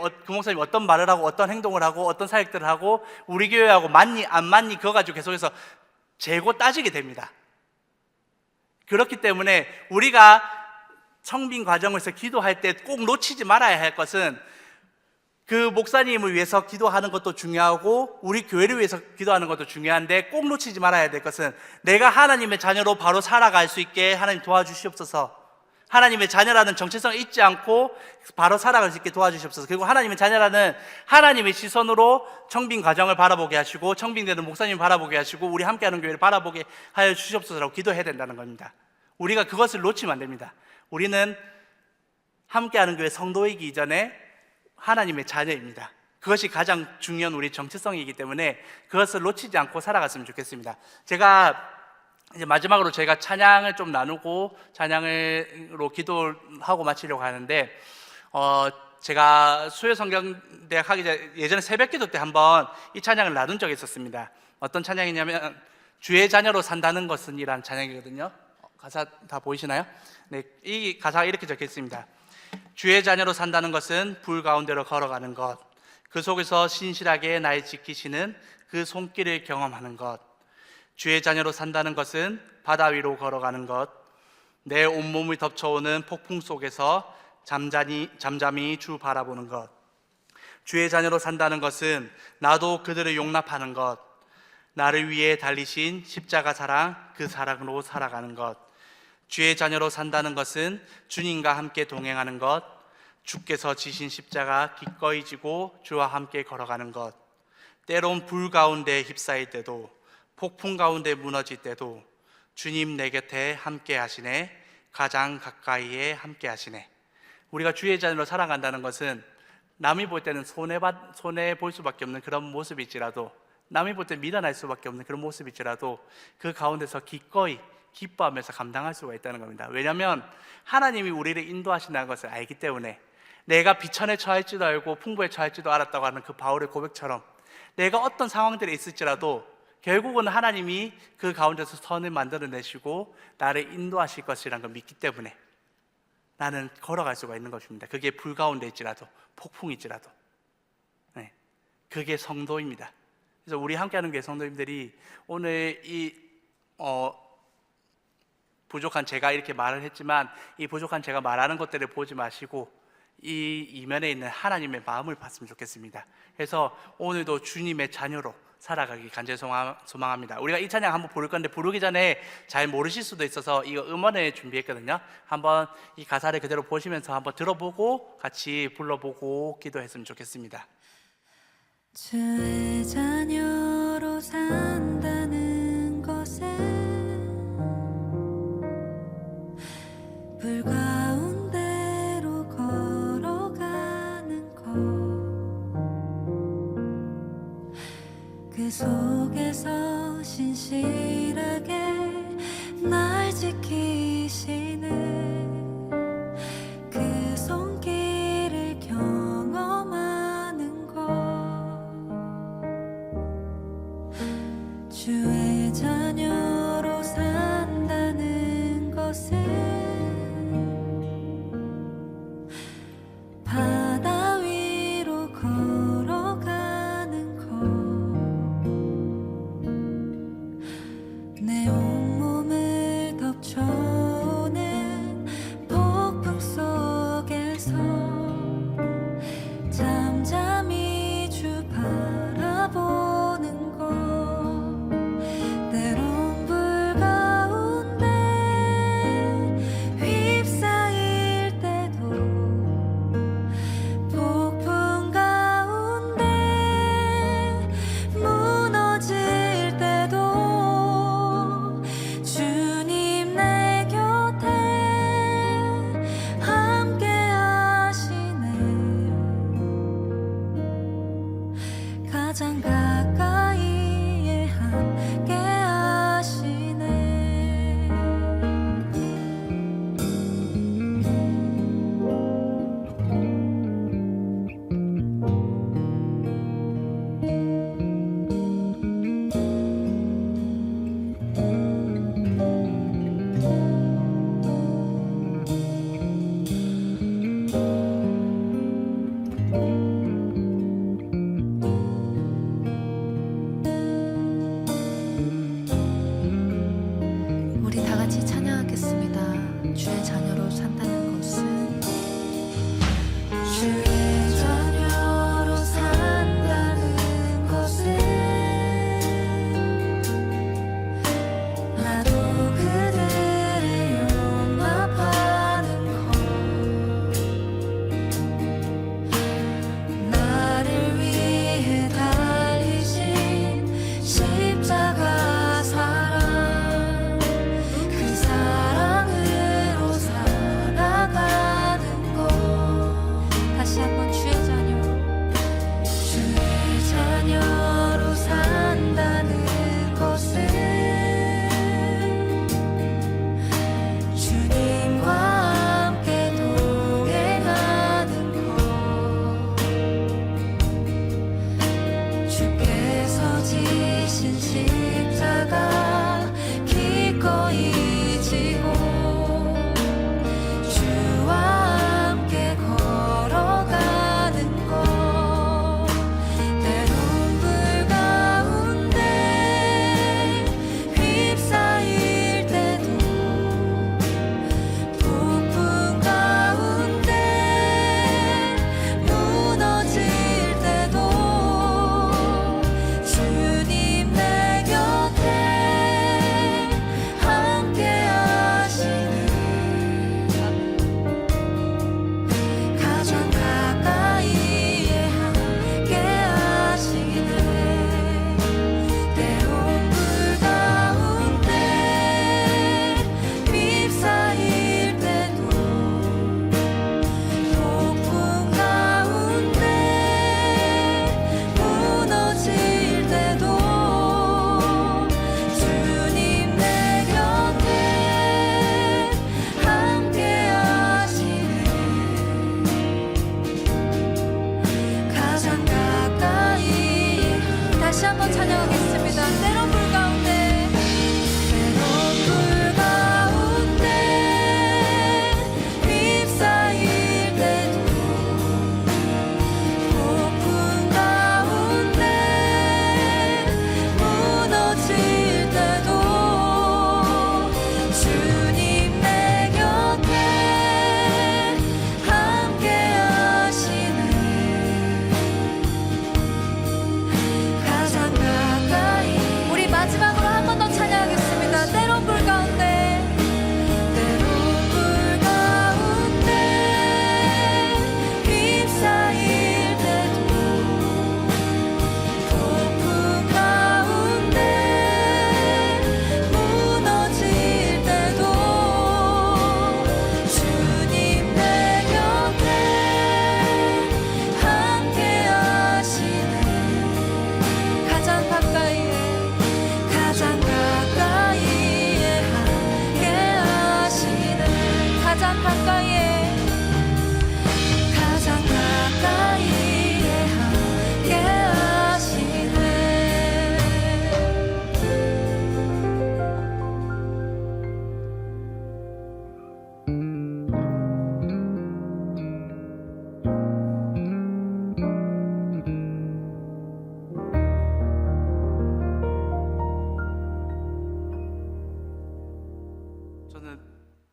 어떤 말을 하고 어떤 행동을 하고 어떤 사역들을 하고 우리 교회하고 맞니 안 맞니, 그거 가지고 계속해서 재고 따지게 됩니다. 그렇기 때문에 우리가 청빙 과정에서 기도할 때 꼭 놓치지 말아야 할 것은, 그 목사님을 위해서 기도하는 것도 중요하고 우리 교회를 위해서 기도하는 것도 중요한데, 꼭 놓치지 말아야 될 것은 내가 하나님의 자녀로 바로 살아갈 수 있게 하나님 도와주시옵소서. 하나님의 자녀라는 정체성을 잊지 않고 바로 살아갈 수 있게 도와주시옵소서. 그리고 하나님의 자녀라는 하나님의 시선으로 청빙 과정을 바라보게 하시고, 청빙되는 목사님을 바라보게 하시고, 우리 함께하는 교회를 바라보게 하여 주시옵소서라고 기도해야 된다는 겁니다. 우리가 그것을 놓치면 안 됩니다. 우리는 함께하는 교회 성도이기 이전에 하나님의 자녀입니다. 그것이 가장 중요한 우리 정체성이기 때문에 그것을 놓치지 않고 살아갔으면 좋겠습니다. 제가 이제 마지막으로 저희가 찬양을 좀 나누고 찬양으로 기도하고 마치려고 하는데, 제가 수요성경대학 하기 전에 예전에 새벽기도 때 한번 이 찬양을 나눈 적이 있었습니다. 어떤 찬양이냐면 주의 자녀로 산다는 것은 이란 찬양이거든요. 가사 다 보이시나요? 네, 이 가사가 이렇게 적혀 있습니다. 주의 자녀로 산다는 것은 불 가운데로 걸어가는 것, 그 속에서 신실하게 날 지키시는 그 손길을 경험하는 것. 주의 자녀로 산다는 것은 바다 위로 걸어가는 것, 내 온몸을 덮쳐오는 폭풍 속에서 잠잠히 주 바라보는 것. 주의 자녀로 산다는 것은 나도 그들을 용납하는 것, 나를 위해 달리신 십자가 사랑, 그 사랑으로 살아가는 것. 주의 자녀로 산다는 것은 주님과 함께 동행하는 것, 주께서 지신 십자가 기꺼이 지고 주와 함께 걸어가는 것. 때론 불 가운데 휩싸일 때도, 폭풍 가운데 무너질 때도 주님 내 곁에 함께 하시네, 가장 가까이에 함께 하시네. 우리가 주의 자녀로 살아간다는 것은 남이 볼 때는 손해 볼 수밖에 없는 그런 모습일지라도, 남이 볼 때 미련할 수밖에 없는 그런 모습일지라도 그 가운데서 기꺼이 기뻐하면서 감당할 수가 있다는 겁니다. 왜냐하면 하나님이 우리를 인도하신다는 것을 알기 때문에, 내가 비천에 처할지도 알고 풍부에 처할지도 알았다고 하는 그 바울의 고백처럼, 내가 어떤 상황들에 있을지라도 결국은 하나님이 그 가운데서 선을 만들어내시고 나를 인도하실 것이라는 걸 믿기 때문에 나는 걸어갈 수가 있는 것입니다. 그게 불 가운데 있지라도, 폭풍일지라도. 네, 그게 성도입니다. 그래서 우리 함께하는 교회 성도님들이 오늘 이 부족한 제가 이렇게 말을 했지만, 이 부족한 제가 말하는 것들을 보지 마시고 이 이면에 있는 하나님의 마음을 봤으면 좋겠습니다. 그래서 오늘도 주님의 자녀로 살아가기 간절히 소망합니다. 우리가 이 찬양 한번 부를 건데, 부르기 전에 잘 모르실 수도 있어서 이거 음원을 준비했거든요. 한번 이 가사를 그대로 보시면서 한번 들어보고 같이 불러보고 기도했으면 좋겠습니다. 주의 자녀로 산다는 것은 불 가운데로 걸어가는 것, 그 속에서 신실하게 날 지키시는 그 손길을 경험하는 것. 주의 자녀로 산다는 것은 바다 위로 걸어가는 것, 내 온몸을 덮쳐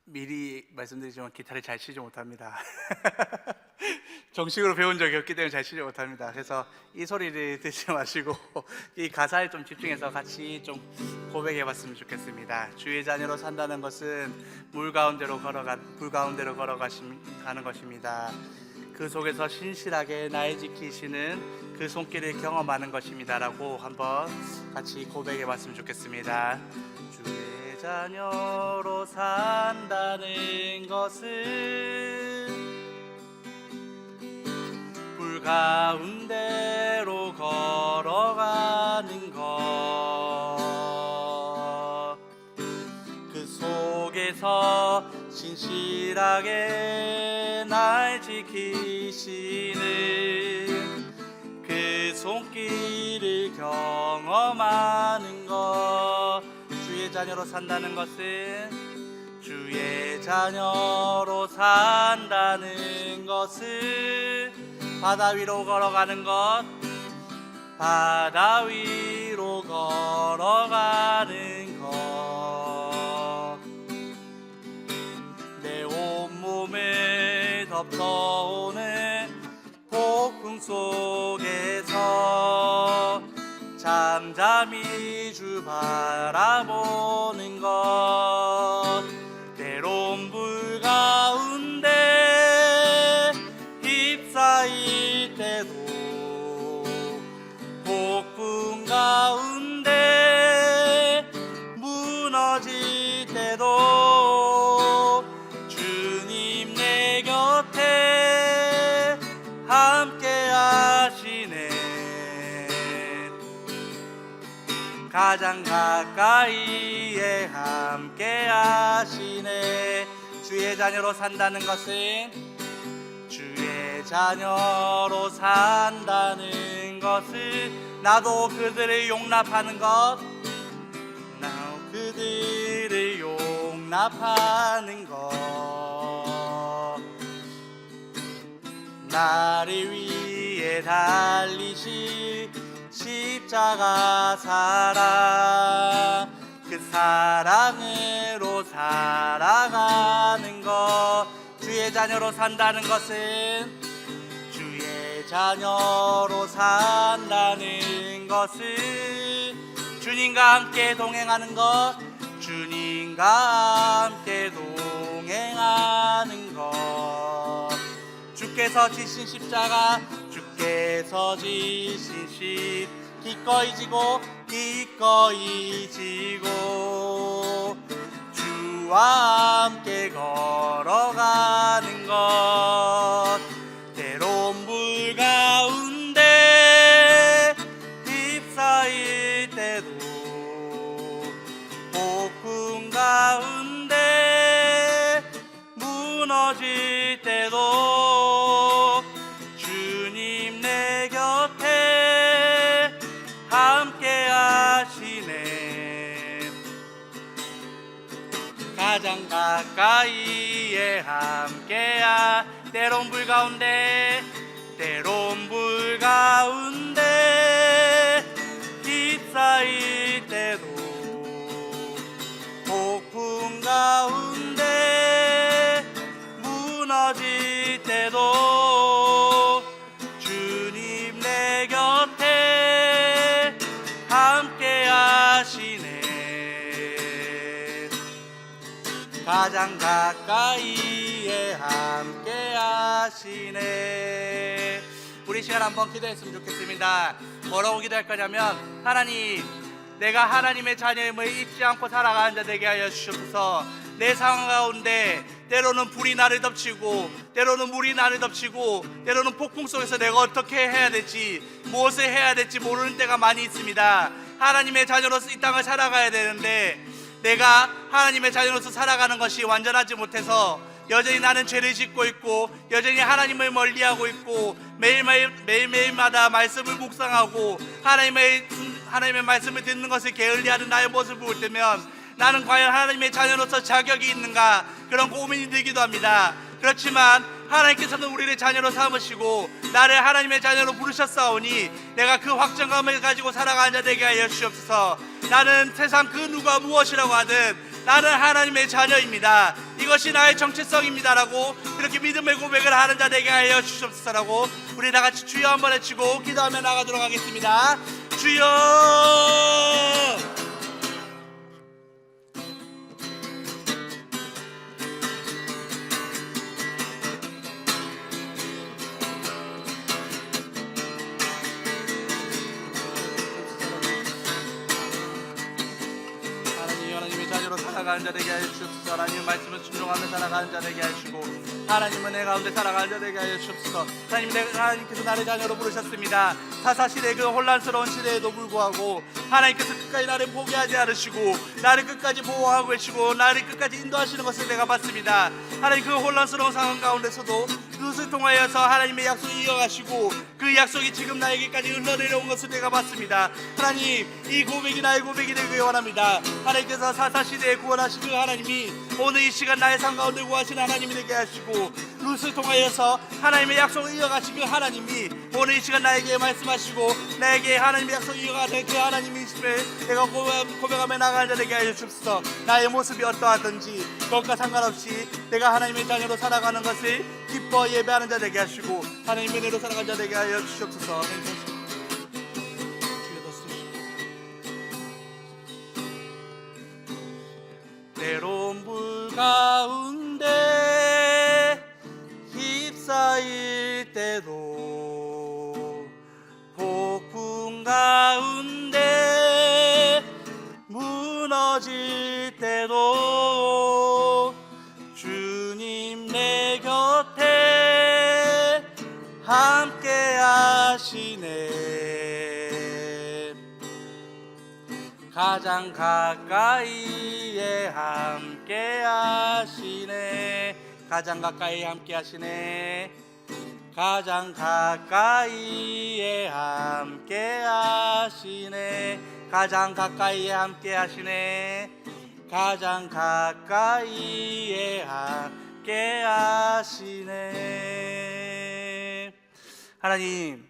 미리 말씀드리지만 기타를 잘 치지 못합니다. 정식으로 배운 적이 없기 때문에 잘 치지 못합니다. 그래서 이 소리를 듣지 마시고 이 가사에 좀 집중해서 같이 좀 고백해 봤으면 좋겠습니다. 주의 자녀로 산다는 것은 물 가운데로 걸어가는 것입니다. 그 속에서 신실하게 날 지키시는 그 손길을 경험하는 것입니다 라고 한번 같이 고백해 봤으면 좋겠습니다. 주의 자녀로 산다는 것은 물 가운데로 걸어가는 것, 그 속에서 신실하게 날 지키시는 그 손길을 경험하는 것. 주의 자녀로 산다는 것은 주의 자녀로 산다는 것은 바다 위로 걸어가는 것, 바다 위로 걸어가는 것, 내 온몸을 덮쳐오는 폭풍 속에서 잠잠히 주 바라보는 것, 때론 불 가운데 휩싸일 때도 폭풍 가운데 무너질 때도 주님 내 곁에 함께 하시네. 가장 가까이에 함께 하시네. 주의 자녀로 산다는 것은 주의 자녀로 산다는 것은 나도 그들을 용납하는 것, 나도 그들을 용납하는 것, 나를 위해 달리신 십자가 사랑, 그 사랑으로 살아가는 것. 주의 자녀로 산다는 것은 주의 자녀로 산다는 것은 주님과 함께 동행하는 것, 주님과 함께 동행하는 것. 주께서 지신 십자가, 주께서 지신 십 기꺼이 지고 기꺼이 지고 주와 함께 걸어가는 것, 때론 물 가운데 휩싸일 때도 폭풍 가운데 무너질 때도 주님 내 곁에 함께 하시네. 가장 가까이에 함께야. 때론 불 가운데 휩싸일 때도 폭풍 가운데 무너질 때도 주님 내 곁에 함께 하시네. 가장 가까이에 함께 하시네. 우리 시간 한번 기도했으면 좋겠습니다. 뭐라고 기도할 거냐면, 하나님, 내가 하나님의 자녀임을 잊지 않고 살아가는 자 되게 하여 주시옵소서. 내 상황 가운데 때로는 불이 나를 덮치고, 때로는 물이 나를 덮치고, 때로는 폭풍 속에서 내가 어떻게 해야 될지, 무엇을 해야 될지 모르는 때가 많이 있습니다. 하나님의 자녀로서 이 땅을 살아가야 되는데 내가 하나님의 자녀로서 살아가는 것이 완전하지 못해서 여전히 나는 죄를 짓고 있고, 여전히 하나님을 멀리하고 있고, 매일매일마다 말씀을 묵상하고 하나님의 말씀을 듣는 것을 게을리하는 나의 모습을 볼 때면 나는 과연 하나님의 자녀로서 자격이 있는가, 그런 고민이 들기도 합니다. 그렇지만 하나님께서는 우리를 자녀로 삼으시고 나를 하나님의 자녀로 부르셨사오니 내가 그 확정감을 가지고 살아가는 자 되게 하여 주시옵소서. 나는 세상 그 누가 무엇이라고 하든 나는 하나님의 자녀입니다. 이것이 나의 정체성입니다라고 이렇게 믿음의 고백을 하는 자 되게 하여 주시옵소서라고 우리 다 같이 주여 한번 외치고 기도하며 나가도록 하겠습니다. 주여. 하나님의 자녀로 살아가는 자 되게 하여 주옵소서. 하나님의 말씀을 순종하며 살아가는 자 되게 하시고 하나님은 내 가운데 살아가는 자 되게 하여 주옵소서. 하나님께서 나를 자녀로 부르셨습니다. 사사시대 그 혼란스러운 시대에도 불구하고 하나님께서 끝까지 나를 포기하지 않으시고 나를 끝까지 보호하고 계시고 나를 끝까지 인도하시는 것을 내가 봤습니다. 하나님 그 혼란스러운 상황 가운데서도 그것을 통하여서 하나님의 약속을 이어가시고 그 약속이 지금 나에게까지 흘러내려온 것을 내가 봤습니다. 하나님 이 고백이 나의 고백이 되길 원합니다. 하나님께서 사사시대에 구원하신 그 하나님이 오늘 이 시간 나의 삶 가운데 구하신 하나님이 되게 하시고 룻을 통하여서 하나님의 약속을 이어가신 그 하나님이 오늘 이 시간 나에게 말씀하시고 나에게 하나님의 약속을 이어가는 그 하나님이심을 내가 고백하며 나가는 자 되게 하여 주옵소서. 나의 모습이 어떠하든지 그것과 상관없이 내가 하나님의 자녀로 살아가는 것을 기뻐 예배하는 자 되게 하시고 하나님의 은혜로 살아가는 자 되게 하여 주시옵소서. 때론 불 가운데 휩싸일 때도 폭풍 가운데 무너질 때도 주님 내 곁에 함께 하시네. 가장 가까이에 함께 하시네. 가장 가까이 함께 하시네. 가장 가까이에 함께 하시네. 가장 가까이에 함께 하시네. 가장 가까이에 함께 하시네. 하나님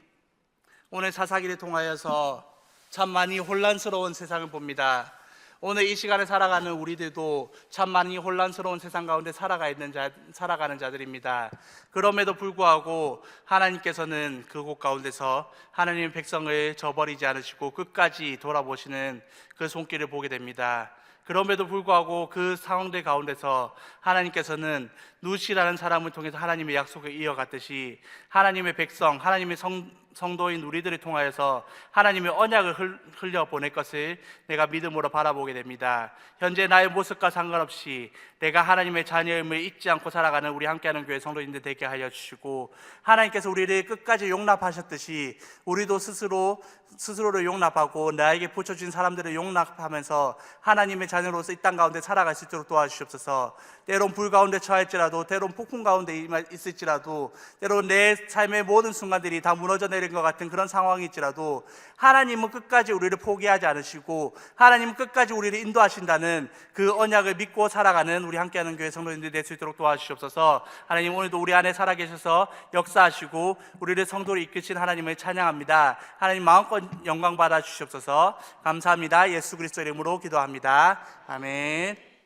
오늘 사사기를 통하여서 참 많이 혼란스러운 세상을 봅니다. 오늘 이 시간에 살아가는 우리들도 참 많이 혼란스러운 세상 가운데 살아가는 자들입니다. 그럼에도 불구하고 하나님께서는 그곳 가운데서 하나님의 백성을 저버리지 않으시고 끝까지 돌아보시는 그 손길을 보게 됩니다. 그럼에도 불구하고 그 상황들 가운데서 하나님께서는 룻이라는 사람을 통해서 하나님의 약속을 이어갔듯이 하나님의 백성, 하나님의 성도인 우리들을 통하여서 하나님의 언약을 흘려보낼 것을 내가 믿음으로 바라보게 됩니다. 현재 나의 모습과 상관없이 내가 하나님의 자녀임을 잊지 않고 살아가는 우리 함께하는 교회 성도인들 되게 하여 주시고 하나님께서 우리를 끝까지 용납하셨듯이 우리도 스스로를 용납하고 나에게 붙여진 사람들을 용납하면서 하나님의 자녀로서 이 땅 가운데 살아갈 수 있도록 도와주시옵소서. 때론 불 가운데 처할지라도 때론 폭풍 가운데 있을지라도 때론 내 삶의 모든 순간들이 다 무너져 내린 것 같은 그런 상황일지라도 하나님은 끝까지 우리를 포기하지 않으시고 하나님은 끝까지 우리를 인도하신다는 그 언약을 믿고 살아가는 우리 함께하는 교회 성도님들이 될 수 있도록 도와주시옵소서. 하나님 오늘도 우리 안에 살아계셔서 역사하시고 우리를 성도로 이끄신 하나님을 찬양합니다. 하나님 마음껏 영광 받아 주시옵소서. 감사합니다. 예수 그리스도 이름으로 기도합니다. 아멘.